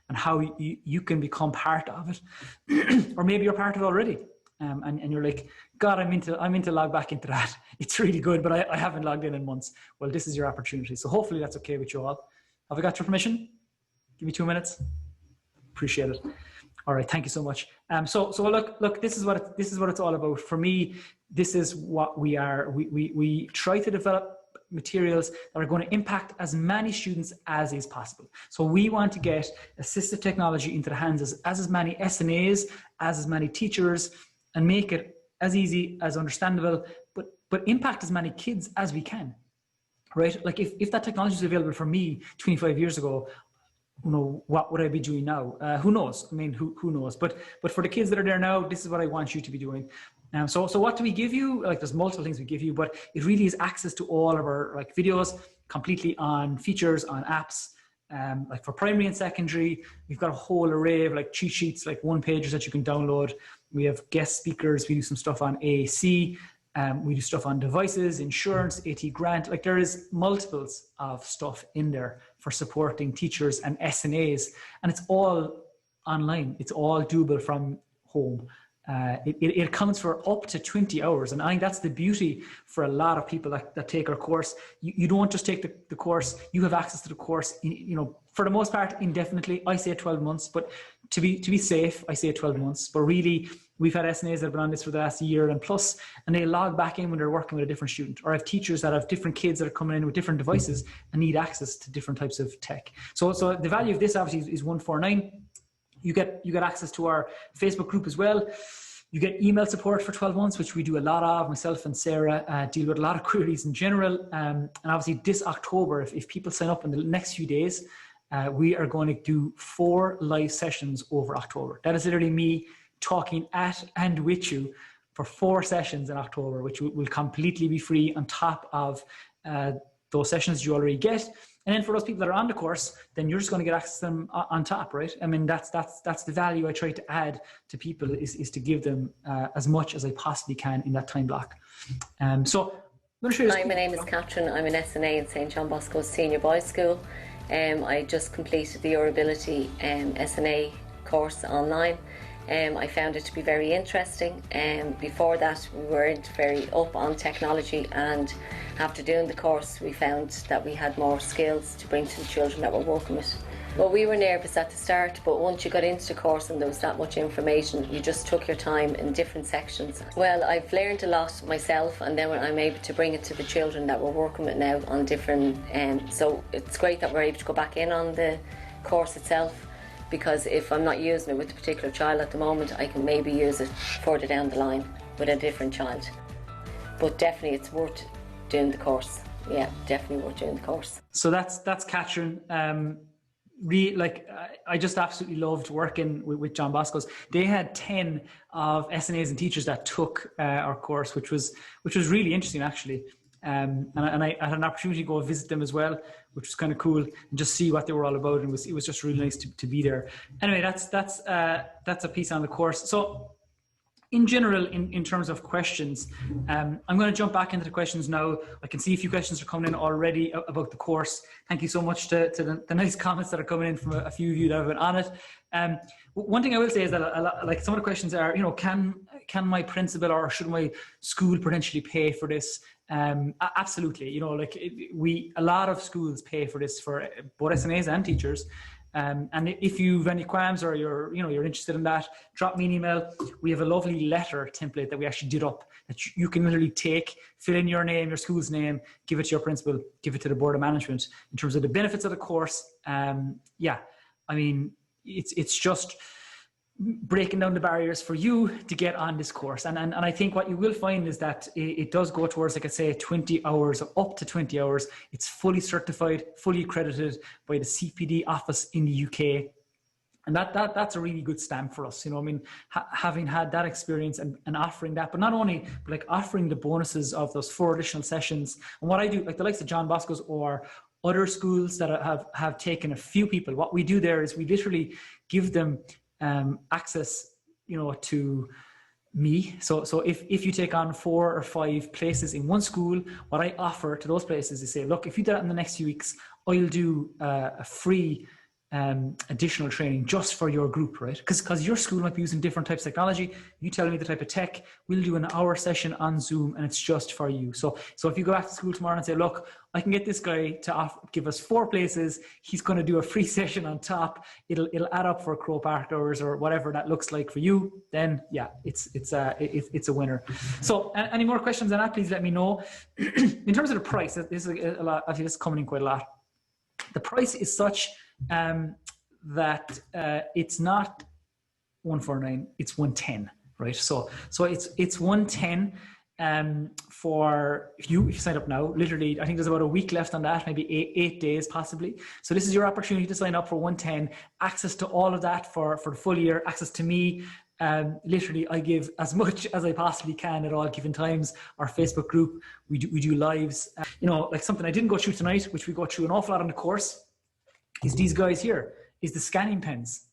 and how you can become part of it, or maybe you're part of it already, and you're like, God, I'm into log back into that. It's really good, but I haven't logged in months. Well, this is your opportunity. So hopefully that's okay with you all. Have I got your permission? Give me 2 minutes. Appreciate it. All right, thank you so much. So look, this is what it's all about. For me, this is what we are. We try to develop materials that are going to impact as many students as is possible. So we want to get assistive technology into the hands of as many SNAs, as many teachers, and make it as easy, as understandable, but impact as many kids as we can, right? Like if that technology is available for me 25 years ago, what would I be doing now? Who knows? I mean, who knows? But for the kids that are there now, this is what I want you to be doing. So what do we give you? Like, there's multiple things we give you, but it really is access to all of our videos, completely on features, on apps. Like for primary and secondary, we've got a whole array of cheat sheets, like one pages that you can download. We have guest speakers. We do some stuff on AAC. We do stuff on devices, insurance, AT grant. Like, there is multiples of stuff in there for supporting teachers and SNAs, and it's all online. It's all doable from home. It accounts for up to 20 hours. And I think that's the beauty for a lot of people that take our course. You don't just take the course, you have access to the course, for the most part, indefinitely. I say 12 months, but to be safe, I say 12 months. But really, we've had SNAs that have been on this for the last year and plus, and they log back in when they're working with a different student, or have teachers that have different kids that are coming in with different devices and need access to different types of tech. So the value of this obviously is 149. You get access to our Facebook group as well. You get email support for 12 months, which we do a lot of. Myself and Sarah deal with a lot of queries in general. And obviously this October, if people sign up in the next few days, we are going to do 4 live sessions over October. That is literally me talking at and with you for 4 sessions in October, which will completely be free on top of those sessions you already get. And then for those people that are on the course, then you're just going to get access to them on top, right? I mean, that's the value I try to add to people is to give them as much as I possibly can in that time block. So I'm going to show you. Hi, my name is Catherine. I'm an SNA in St. John Bosco Senior Boys School. I just completed the UrAbility SNA course online. I found it to be very interesting. Before that, we weren't very up on technology, and after doing the course, we found that we had more skills to bring to the children that we're working with. Well, we were nervous at the start, but once you got into the course and there was that much information, you just took your time in different sections. Well, I've learned a lot myself, and then when I'm able to bring it to the children that we're working with now on different, so it's great that we're able to go back in on the course itself, because if I'm not using it with a particular child at the moment, I can maybe use it further down the line with a different child. But definitely it's worth doing the course. Yeah, definitely worth doing the course. So that's Catherine. I just absolutely loved working with John Bosco's. They had 10 of SNAs and teachers that took our course, which was really interesting actually. And I had an opportunity to go visit them as well, which was kind of cool, and just see what they were all about. And it was just really nice to be there. Anyway, that's a piece on the course. So in general, in terms of questions, I'm going to jump back into the questions now. I can see a few questions are coming in already about the course. Thank you so much to the nice comments that are coming in from a few of you that have been on it. One thing I will say is that some of the questions are, can my principal or should my school potentially pay for this? Absolutely. A lot of schools pay for this for both SNAs and teachers. And if you've any qualms or you're interested in that, drop me an email. We have a lovely letter template that we actually did up that you can literally take, fill in your name, your school's name, give it to your principal, give it to the board of management in terms of the benefits of the course. Yeah, I mean, it's just breaking down the barriers for you to get on this course. And I think what you will find is that it does go towards, like I say, 20 hours or up to 20 hours. It's fully certified, fully accredited by the CPD office in the UK. And that's a really good stamp for us. You know, I mean, having had that experience and offering that, but not only, but like offering the bonuses of those 4 additional sessions. And what I do, like the likes of John Bosco's or other schools that have taken a few people, what we do there is we literally give them access, to me. So if you take on 4 or 5 places in one school, what I offer to those places is say, look, if you do that in the next few weeks, I'll do a free additional training just for your group, right? Because your school might be using different types of technology. You tell me the type of tech, we'll do an hour session on Zoom and it's just for you. So if you go back to school tomorrow and say, look, I can get this guy to give us 4 places. He's going to do a free session on top. It'll add up for Crow Park hours or whatever that looks like for you. Then yeah, it's a winner. So any more questions on that, please let me know. In terms of the price, this is a lot. I think this is coming in quite a lot. The price is such that it's not 149, it's 110, right? So it's 110 for if you sign up now. Literally, I think there's about a week left on that, maybe 8 days possibly. So this is your opportunity to sign up for 110, access to all of that for the full year, access to me. Literally, I give as much as I possibly can at all given times. Our Facebook group, we do lives. Like something I didn't go through tonight, which we go through an awful lot on the course, is these guys here, is the scanning pens,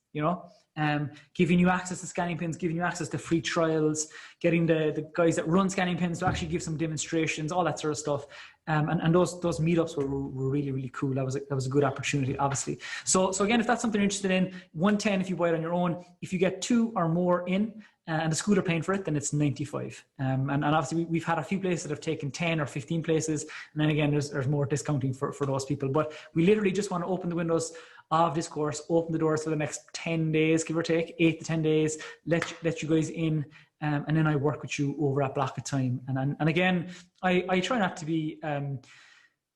giving you access to scanning pens, giving you access to free trials, getting the guys that run scanning pens to actually give some demonstrations, all that sort of stuff. And those meetups were really, really cool. That was a good opportunity, obviously. So again, if that's something you're interested in, 110 if you buy it on your own. If you get 2 or more in, and the school are paying for it, then it's 95. And obviously we've had a few places that have taken 10 or 15 places. And then again, there's more discounting for those people. But we literally just want to open the windows of this course, open the doors for the next 10 days, give or take, 8 to 10 days, let you guys in. And then I work with you over a block of time. And again, I try not to be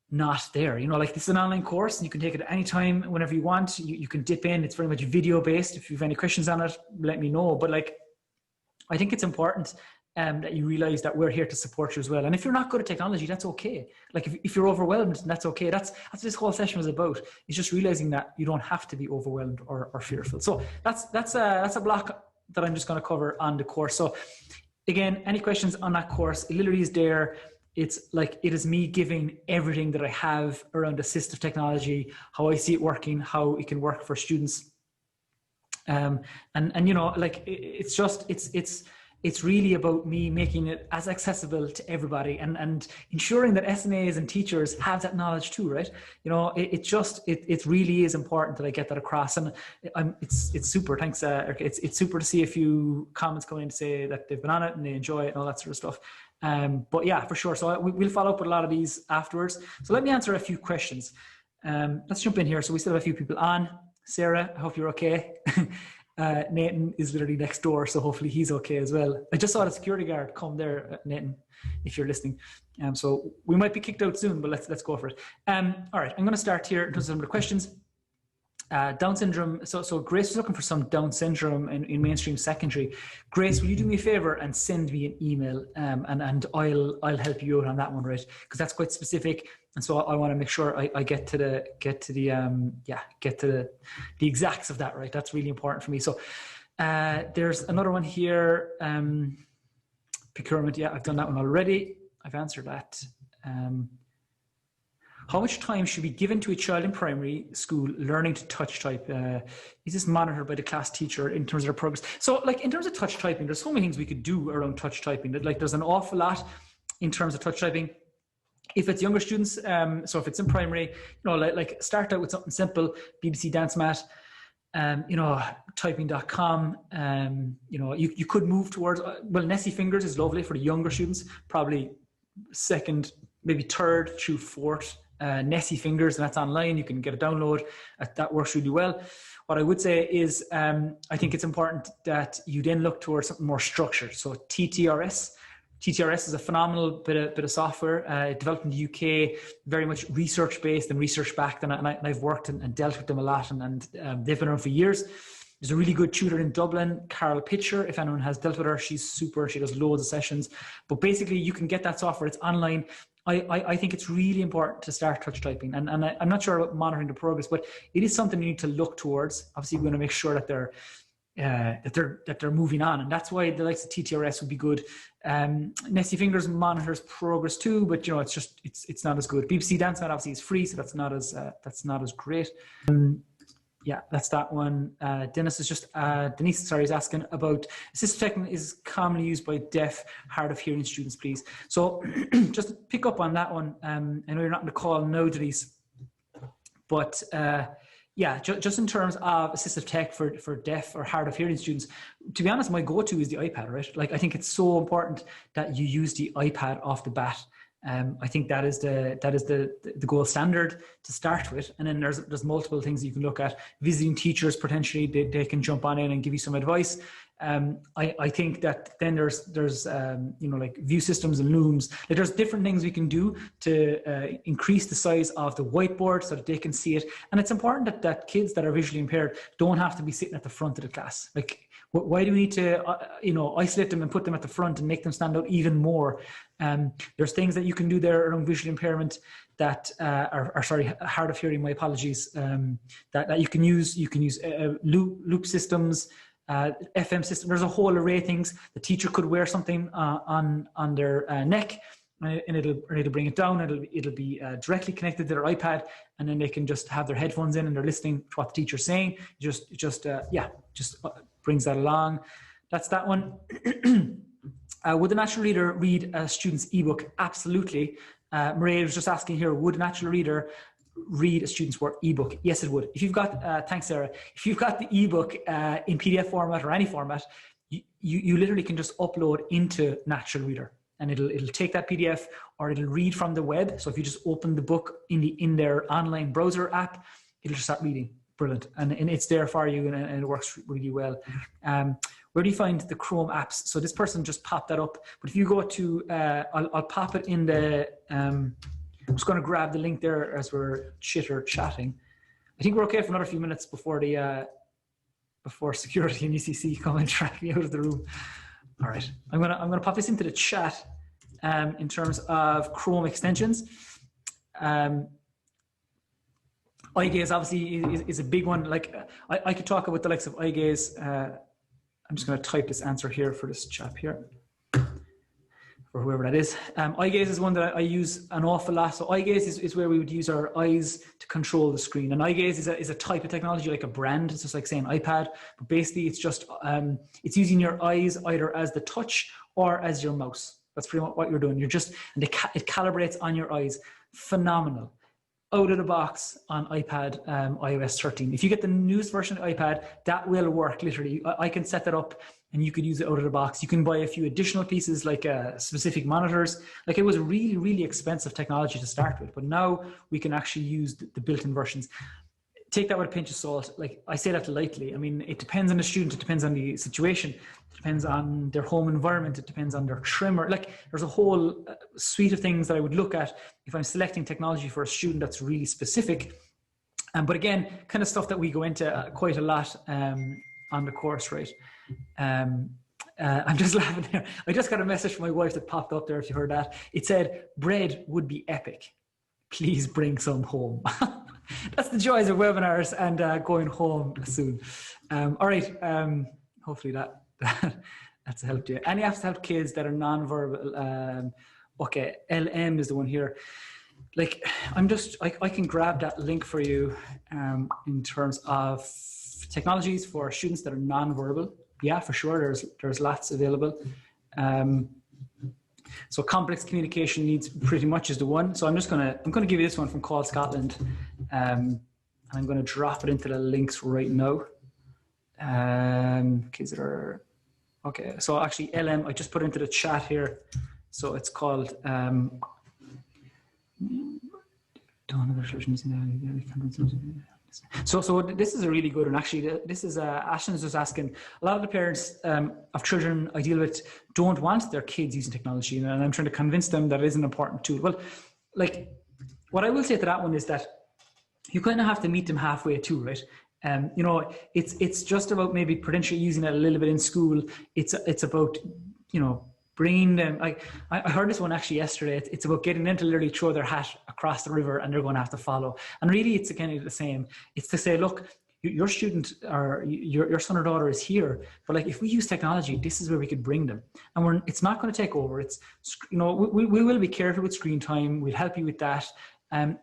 not there. Like this is an online course and you can take it at any time, whenever you want. You can dip in. It's very much video based. If you have any questions on it, let me know. But like, I think it's important that you realize that we're here to support you as well. And if you're not good at technology, that's okay. Like if you're overwhelmed, that's okay. That's what this whole session was about. It's just realizing that you don't have to be overwhelmed or fearful. So that's a block that I'm just going to cover on the course. So again, any questions on that course, it literally is there. It's like, it is me giving everything that I have around assistive technology, how I see it working, how it can work for students. And like it's really about me making it as accessible to everybody and ensuring that SNAs and teachers have that knowledge too, right? It really is important that I get that across. And it's super. Thanks. It's super to see a few comments coming in to say that they've been on it and they enjoy it and all that sort of stuff. But yeah, for sure. So we'll follow up with a lot of these afterwards. So let me answer a few questions. Let's jump in here. So we still have a few people on. Sarah, I hope you're okay. Nathan is literally next door, so hopefully he's okay as well. I just saw the security guard come there, Nathan, if you're listening. So we might be kicked out soon, but let's go for it. All right, I'm going to start here in terms of some of the questions. Down syndrome. So Grace was looking for some Down syndrome in mainstream secondary. Grace, will you do me a favor and send me an email, and I'll help you out on that one, right? Because that's quite specific, and so I want to make sure I get to the exacts of that, right? That's really important for me. So there's another one here. Procurement. Yeah, I've done that one already. I've answered that. How much time should be given to a child in primary school learning to touch type? Is this monitored by the class teacher in terms of their progress? So like in terms of touch typing, there's so many things we could do around touch typing. Like there's an awful lot in terms of touch typing. If it's younger students, so if it's in primary, like start out with something simple, BBC Dance Mat, typing.com. You could move towards, Nessie Fingers is lovely for the younger students, probably second, maybe third through fourth Nessie Fingers, and that's online. You can get a download. That works really well. What I would say is I think it's important that you then look towards something more structured. So TTRS. TTRS is a phenomenal bit of software developed in the UK, very much research-based and research-backed, and I've worked and dealt with them a lot, and they've been around for years. There's a really good tutor in Dublin, Carol Pitcher. If anyone has dealt with her, she's super. She does loads of sessions. But basically, you can get that software. It's online. I think it's really important to start touch typing. And I'm not sure about monitoring the progress, but it is something you need to look towards. Obviously, we're going to make sure that they're moving on. And that's why the likes of TTRS would be good. Nessie Fingers monitors progress too, but it's not as good. BBC DanceMat obviously is free, so that's not as great. Yeah, that's that one. Denise is asking about assistive tech is commonly used by deaf, hard of hearing students, please. So just to pick up on that one, I know you're not on the call now, Denise, but yeah, just in terms of assistive tech for deaf or hard of hearing students, to be honest, my go-to is the iPad, right? Like, I think it's so important that you use the iPad off the bat. I think that is the gold standard to start with, and then there's multiple things you can look at. Visiting teachers, potentially they can jump on in and give you some advice. I think that then there's like view systems and looms. Like, there's different things we can do to increase the size of the whiteboard so that they can see it. And it's important that kids that are visually impaired don't have to be sitting at the front of the class. Like, why do we need to isolate them and put them at the front and make them stand out even more? There's things that you can do there around visual impairment that hard of hearing, my apologies, that you can use. You can use loop systems, FM system. There's a whole array of things. The teacher could wear something on their neck, and it'll bring it down. It'll be directly connected to their iPad, and then they can just have their headphones in and they're listening to what the teacher's saying. Just brings that along. That's that one. Would the natural reader read a student's ebook? Absolutely. Maria was just asking here, would a natural reader read a student's ebook? Yes, it would. If you've got, thanks, Sarah. If you've got the ebook in PDF format or any format, you literally can just upload into Natural Reader, and it'll take that PDF or it'll read from the web. So if you just open the book in their online browser app, it'll just start reading. Brilliant, and it's there for you, and it works really well. Where do you find the Chrome apps? So this person just popped that up, but if you go to, I'll pop it in the. I'm just going to grab the link there as we're chatting. I think we're okay for another few minutes before before security and UCC come and track me out of the room. All right, I'm gonna pop this into the chat in terms of Chrome extensions. iGaze obviously is a big one. Like, I could talk about the likes of iGaze. I'm just going to type this answer here for this chap here, or whoever that is. iGaze is one that I use an awful lot. So iGaze is where we would use our eyes to control the screen. And iGaze is a type of technology, like a brand. It's just like saying iPad, but basically it's just it's using your eyes either as the touch or as your mouse. That's pretty much what you're doing. It calibrates on your eyes. Phenomenal. Out of the box on iPad, iOS 13. If you get the newest version of iPad, that will work literally. I can set that up and you could use it out of the box. You can buy a few additional pieces like specific monitors. Like, it was really, really expensive technology to start with, but now we can actually use the built-in versions. Take that with a pinch of salt. Like, I say that lightly. I mean, it depends on the student. It depends on the situation. It depends on their home environment. It depends on their trimmer. Like, there's a whole suite of things that I would look at if I'm selecting technology for a student that's really specific. But again, kind of stuff that we go into quite a lot on the course, right? I'm just laughing there. I just got a message from my wife that popped up there, if you heard that. It said, bread would be epic. Please bring some home. That's the joys of webinars and going home soon. All right. Hopefully that's helped you. Any apps to help kids that are non-verbal? Okay, LM is the one here. Like, I can grab that link for you in terms of technologies for students that are non-verbal. Yeah, for sure. There's lots available. So complex communication needs pretty much is the one. So I'm gonna give you this one from Call Scotland, and I'm gonna drop it into the links right now. Kids that are okay. So actually, LM I just put into the chat here. So it's called Don't have a solution. So this is a really good one. Actually, this is Ashton is just asking. A lot of the parents of children I deal with don't want their kids using technology, and I'm trying to convince them that it is an important tool. Well, like what I will say to that one is that you kind of have to meet them halfway too, right? You know, it's just about maybe potentially using it a little bit in school. It's about, you know, bringing them. I heard this one actually yesterday. It's about getting them to literally throw their hat across the river, and they're going to have to follow. And really, it's kind of the same. It's to say, look, your student or your son or daughter is here, but like if we use technology, this is where we could bring them. And it's not going to take over. It's, you know, we will be careful with screen time. We'll help you with that.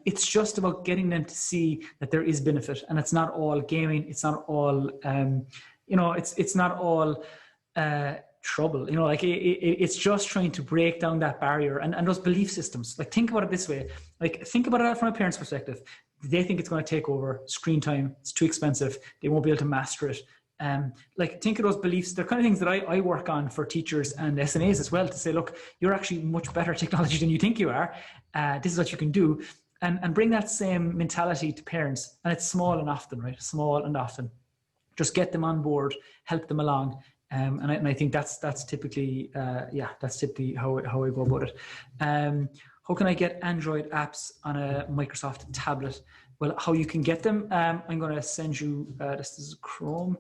It's just about getting them to see that there is benefit, and it's not all gaming. It's not all, you know, it's not all trouble. You know, like it's just trying to break down that barrier and those belief systems. Like think about it this way. Like think about it from a parent's perspective. They think it's going to take over screen time. It's too expensive. They won't be able to master it. Like think of those beliefs. They're kind of things that I work on for teachers and SNAs as well, to say, look, you're actually much better at technology than you think you are. This is what you can do, and bring that same mentality to parents. And it's small and often, right? Small and often. Just get them on board, help them along. And I think that's typically, that's typically how I go about it. How can I get Android apps on a Microsoft tablet? Well, how you can get them, I'm going to send you, this is Chrome.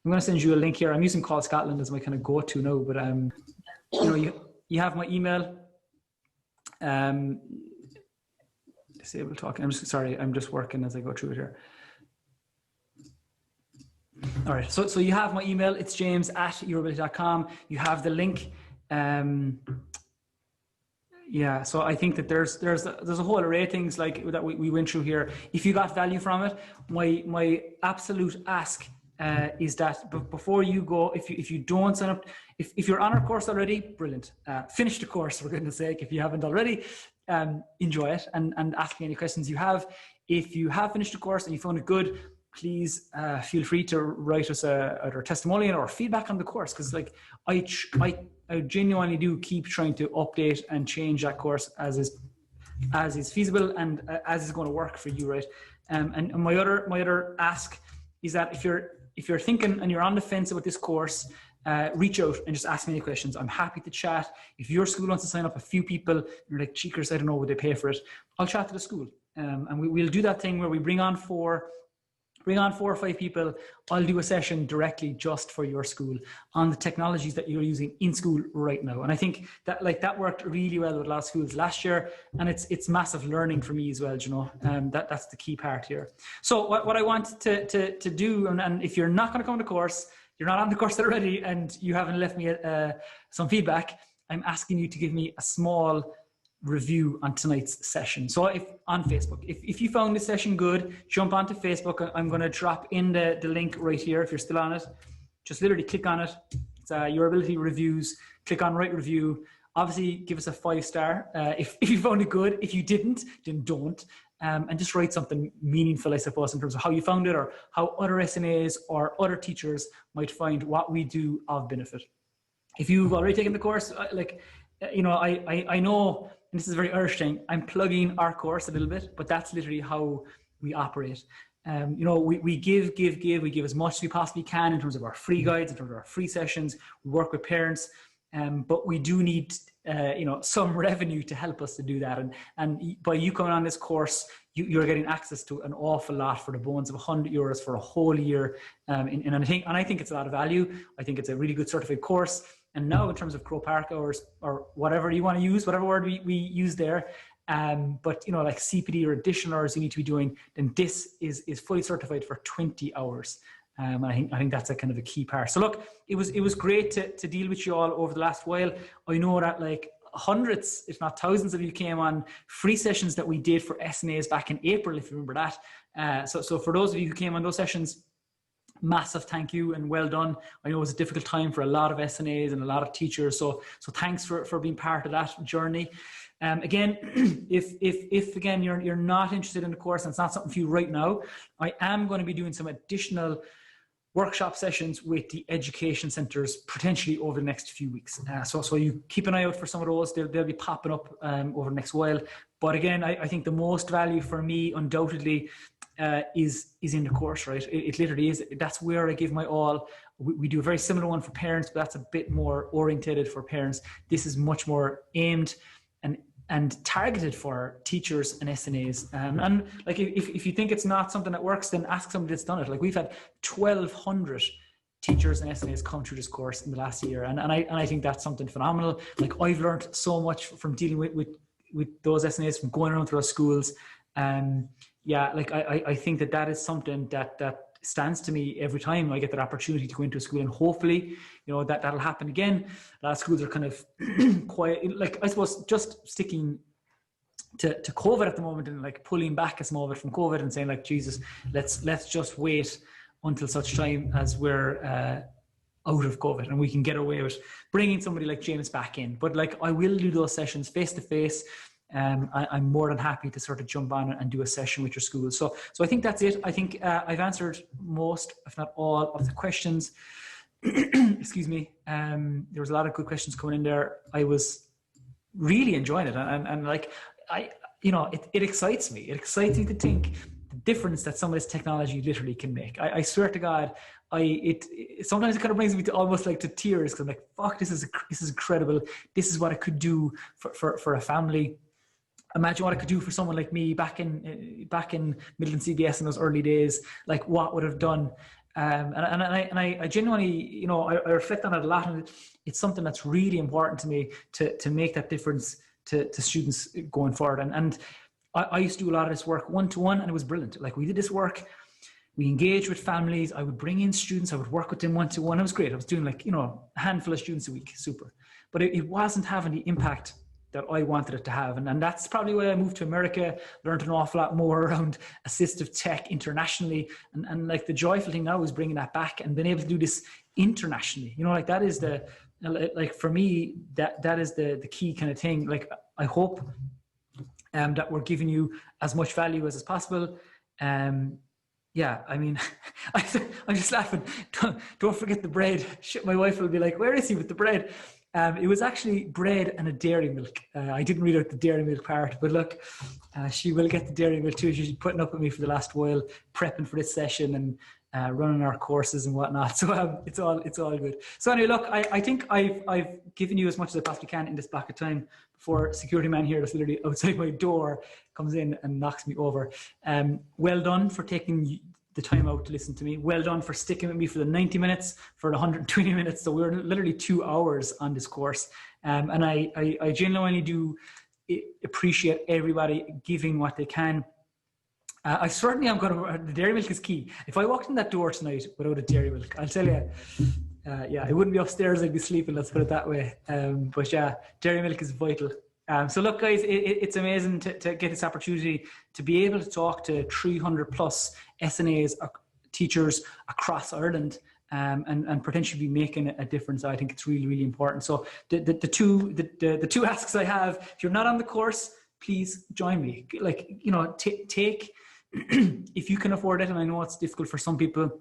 I'm going to send you a link here. I'm using Call Scotland as my kind of go-to now, but you know, you have my email. Disable talking. I'm just working as I go through it here. All right, so you have my email. It's james@urability.com. You have the link. Yeah, so I think that there's a whole array of things like that we went through here. If you got value from it, my absolute ask is that before you go, if you don't sign up, if you're on our course already, brilliant. Finish the course, for goodness sake. If you haven't already, enjoy it and ask me any questions you have. If you have finished the course and you found it good, please feel free to write us either a testimonial or feedback on the course, because like I genuinely do keep trying to update and change that course as is feasible and as is going to work for you, right? And my other ask is that if you're thinking and you're on the fence about this course, reach out and just ask me any questions. I'm happy to chat. If your school wants to sign up a few people, you're like, cheekers, I don't know, would they pay for it? I'll chat to the school, and we'll do that thing where we bring on 4 or 5 people. I'll do a session directly just for your school on the technologies that you're using in school right now. And I think that that worked really well with a lot of schools last year, and it's massive learning for me as well, you know. That's the key part here. So what I want to do, and if you're not going to come to the course, you're not on the course already, and you haven't left me some feedback, I'm asking you to give me a small review on tonight's session. So on Facebook, if you found this session good, jump onto Facebook. I'm going to drop in the link right here. If you're still on it, just literally click on it. It's UrAbility reviews. Click on write review. Obviously give us a 5-star if you found it good. If you didn't, then don't. And just write something meaningful, I suppose, in terms of how you found it or how other SNAs or other teachers might find what we do of benefit. If you've already taken the course, you know, I know, and this is a very Irish thing, I'm plugging our course a little bit, but that's literally how we operate. You know, we give, we give as much as we possibly can in terms of our free guides, in terms of our free sessions. We work with parents, but we do need, you know, some revenue to help us to do that. And by you coming on this course, you're getting access to an awful lot for the bones of €100 for a whole year. And I think it's a lot of value. I think it's a really good certified course. And now in terms of Crow Park hours or whatever you want to use, whatever word we use there, but you know, like CPD or additional hours you need to be doing, then this is fully certified for 20 hours. And I think that's a kind of a key part. So look, it was great to deal with you all over the last while. I know that like hundreds, if not thousands of you came on free sessions that we did for SNAs back in April, if you remember that. So for those of you who came on those sessions, massive thank you and well done. I know it was a difficult time for a lot of SNAs and a lot of teachers. So thanks for being part of that journey. Again, if again, you're not interested in the course and it's not something for you right now, I am going to be doing some additional workshop sessions with the education centres potentially over the next few weeks. So you keep an eye out for some of those. They'll be popping up over the next while. But again, I think the most value for me undoubtedly is in the course, right? It literally is. That's where I give my all. We do a very similar one for parents, but that's a bit more orientated for parents. This is much more aimed and targeted for teachers and SNAs. And like, if you think it's not something that works, then ask somebody that's done it. Like, we've had 1,200 teachers and SNAs come through this course in the last year. And I think that's something phenomenal. Like, I've learned so much from dealing with those SNAs, from going around through our schools. Yeah, like I think that is something that stands to me every time I get that opportunity to go into a school, and hopefully, you know, that'll happen again. A lot of schools are kind of quiet, like, I suppose just sticking to COVID at the moment, and like pulling back a small bit from COVID and saying, like, Jesus, let's just wait until such time as we're out of COVID and we can get away with bringing somebody like James back in. But like, I will do those sessions face to face. I'm more than happy to sort of jump on and do a session with your school. So I think that's it. I think I've answered most, if not all, of the questions. Excuse me. There was a lot of good questions coming in there. I was really enjoying it, and like, it excites me. It excites me to think the difference that some of this technology literally can make. I swear to God, sometimes it kind of brings me to almost like to tears, because I'm like, fuck, this is incredible. This is what it could do for a family. Imagine what it could do for someone like me back in Midland CBS in those early days. Like, what would have done. And I genuinely, you know, I reflect on it a lot, and it's something that's really important to me to make that difference to students going forward. And I used to do a lot of this work one-to-one, and it was brilliant. Like, we did this work, we engaged with families, I would bring in students, I would work with them one-to-one. It was great. I was doing, like, you know, a handful of students a week, super. But it wasn't having the impact that I wanted it to have. And that's probably why I moved to America, learned an awful lot more around assistive tech internationally. And like, the joyful thing now is bringing that back and being able to do this internationally. You know, like, that is like for me, that is the key kind of thing. Like, I hope that we're giving you as much value as is possible. Yeah, I mean, I'm just laughing. Don't forget the bread. Shit, my wife will be like, where is he with the bread? It was actually bread and a dairy milk. I didn't read out the dairy milk part, but look, she will get the dairy milk too. She's putting up with me for the last while, prepping for this session and running our courses and whatnot. So it's all good. So anyway, look, I think I've given you as much as I possibly can in this block of time before security man here that's literally outside my door comes in and knocks me over. Well done for taking the time out to listen to me. Well done for sticking with me for the 90 minutes, for the 120 minutes. So we're literally 2 hours on this course. And I genuinely do appreciate everybody giving what they can. I certainly am going to, the dairy milk is key. If I walked in that door tonight without a dairy milk, I'll tell you, yeah, I wouldn't be upstairs, I'd be sleeping, let's put it that way. But yeah, dairy milk is vital. So look, guys, it's amazing to get this opportunity to be able to talk to 300 plus SNAs, teachers across Ireland, and potentially be making a difference. I think it's really, really important. So the two asks I have: if you're not on the course, please join me. Like, you know, take if you can afford it, and I know it's difficult for some people.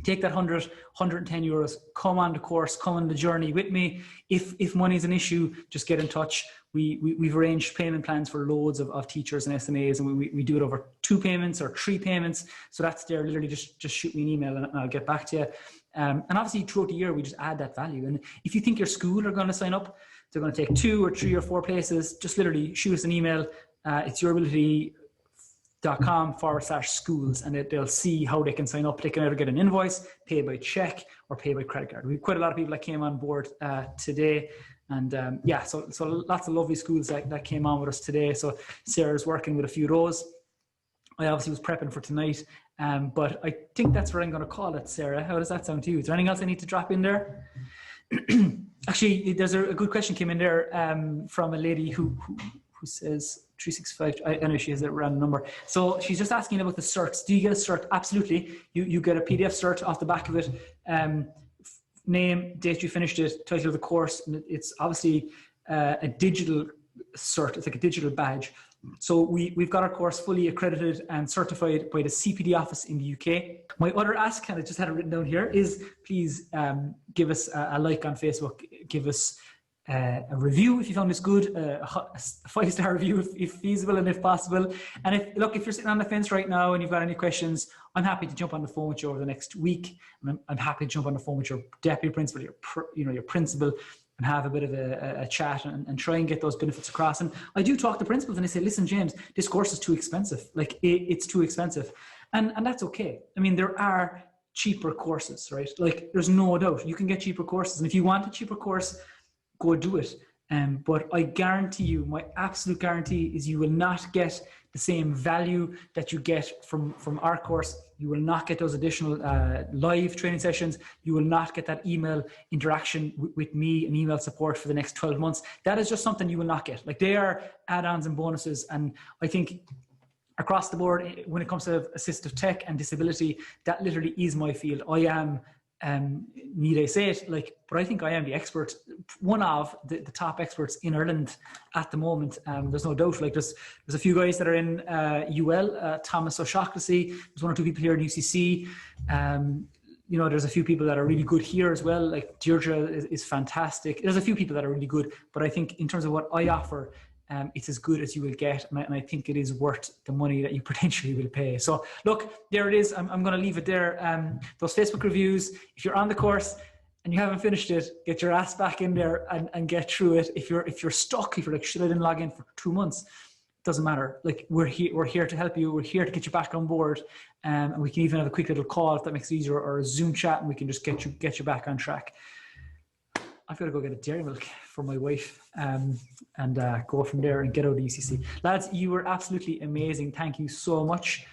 Take that 100, 110 euros, come on the course, come on the journey with me. If money is an issue, just get in touch. We've arranged payment plans for loads of teachers and SNAs, and we do it over 2 payments or 3 payments. So that's there, literally just shoot me an email and I'll get back to you. And obviously throughout the year, we just add that value. And if you think your school are going to sign up, they're going to take 2 or 3 or 4 places, just literally shoot us an email. It's UrAbility.com/schools, and they'll see how they can sign up. They can either get an invoice, pay by check, or pay by credit card. We have quite a lot of people that came on board today, and yeah, so lots of lovely schools that came on with us today. So Sarah's working with a few of those. I obviously was prepping for tonight, but I think that's what I'm going to call it. Sarah, how does that sound to you? Is there anything else I need to drop in there? Actually, there's a good question came in there from a lady who says 365. I know she has a random number. So she's just asking about the certs. Do you get a cert? Absolutely. You get a PDF cert off the back of it. Name, date you finished it, title of the course. And it's obviously a digital cert. It's like a digital badge. So we've got our course fully accredited and certified by the CPD office in the UK. My other ask, and I just had it written down here, is please give us a like on Facebook, give us a review if you found this good, a 5-star review if feasible and if possible. And if you're sitting on the fence right now and you've got any questions, I'm happy to jump on the phone with you over the next week. I'm happy to jump on the phone with your deputy principal, your principal, and have a bit of a chat and try and get those benefits across. And I do talk to principals and I say, listen, James, this course is too expensive. Like it's too expensive. And that's okay. I mean, there are cheaper courses, right? Like there's no doubt you can get cheaper courses. And if you want a cheaper course, go do it. But I guarantee you, my absolute guarantee is you will not get the same value that you get from our course. You will not get those additional live training sessions. You will not get that email interaction with me and email support for the next 12 months. That is just something you will not get. Like they are add-ons and bonuses. And I think across the board, when it comes to assistive tech and disability, that literally is my field. I am, need I say it, but I think I am the expert, one of the top experts in Ireland at the moment. There's no doubt. Like there's a few guys that are in UL, Thomas O'Shaughnessy. There's 1 or 2 people here in UCC. There's a few people that are really good here as well. Like Deirdre is fantastic. There's a few people that are really good, but I think in terms of what I offer, it's as good as you will get, and I think it is worth the money that you potentially will pay. So look, there it is. I'm going to leave it there. Those Facebook reviews, if you're on the course and you haven't finished it, get your ass back in there and get through it. If you're stuck, if you're like, shit, I didn't log in for 2 months, it doesn't matter. Like we're here to help you. We're here to get you back on board, and we can even have a quick little call if that makes it easier, or a Zoom chat, and we can just get you back on track. I've got to go get a dairy milk for my wife and go from there and get out of the UCC. Lads, you were absolutely amazing. Thank you so much.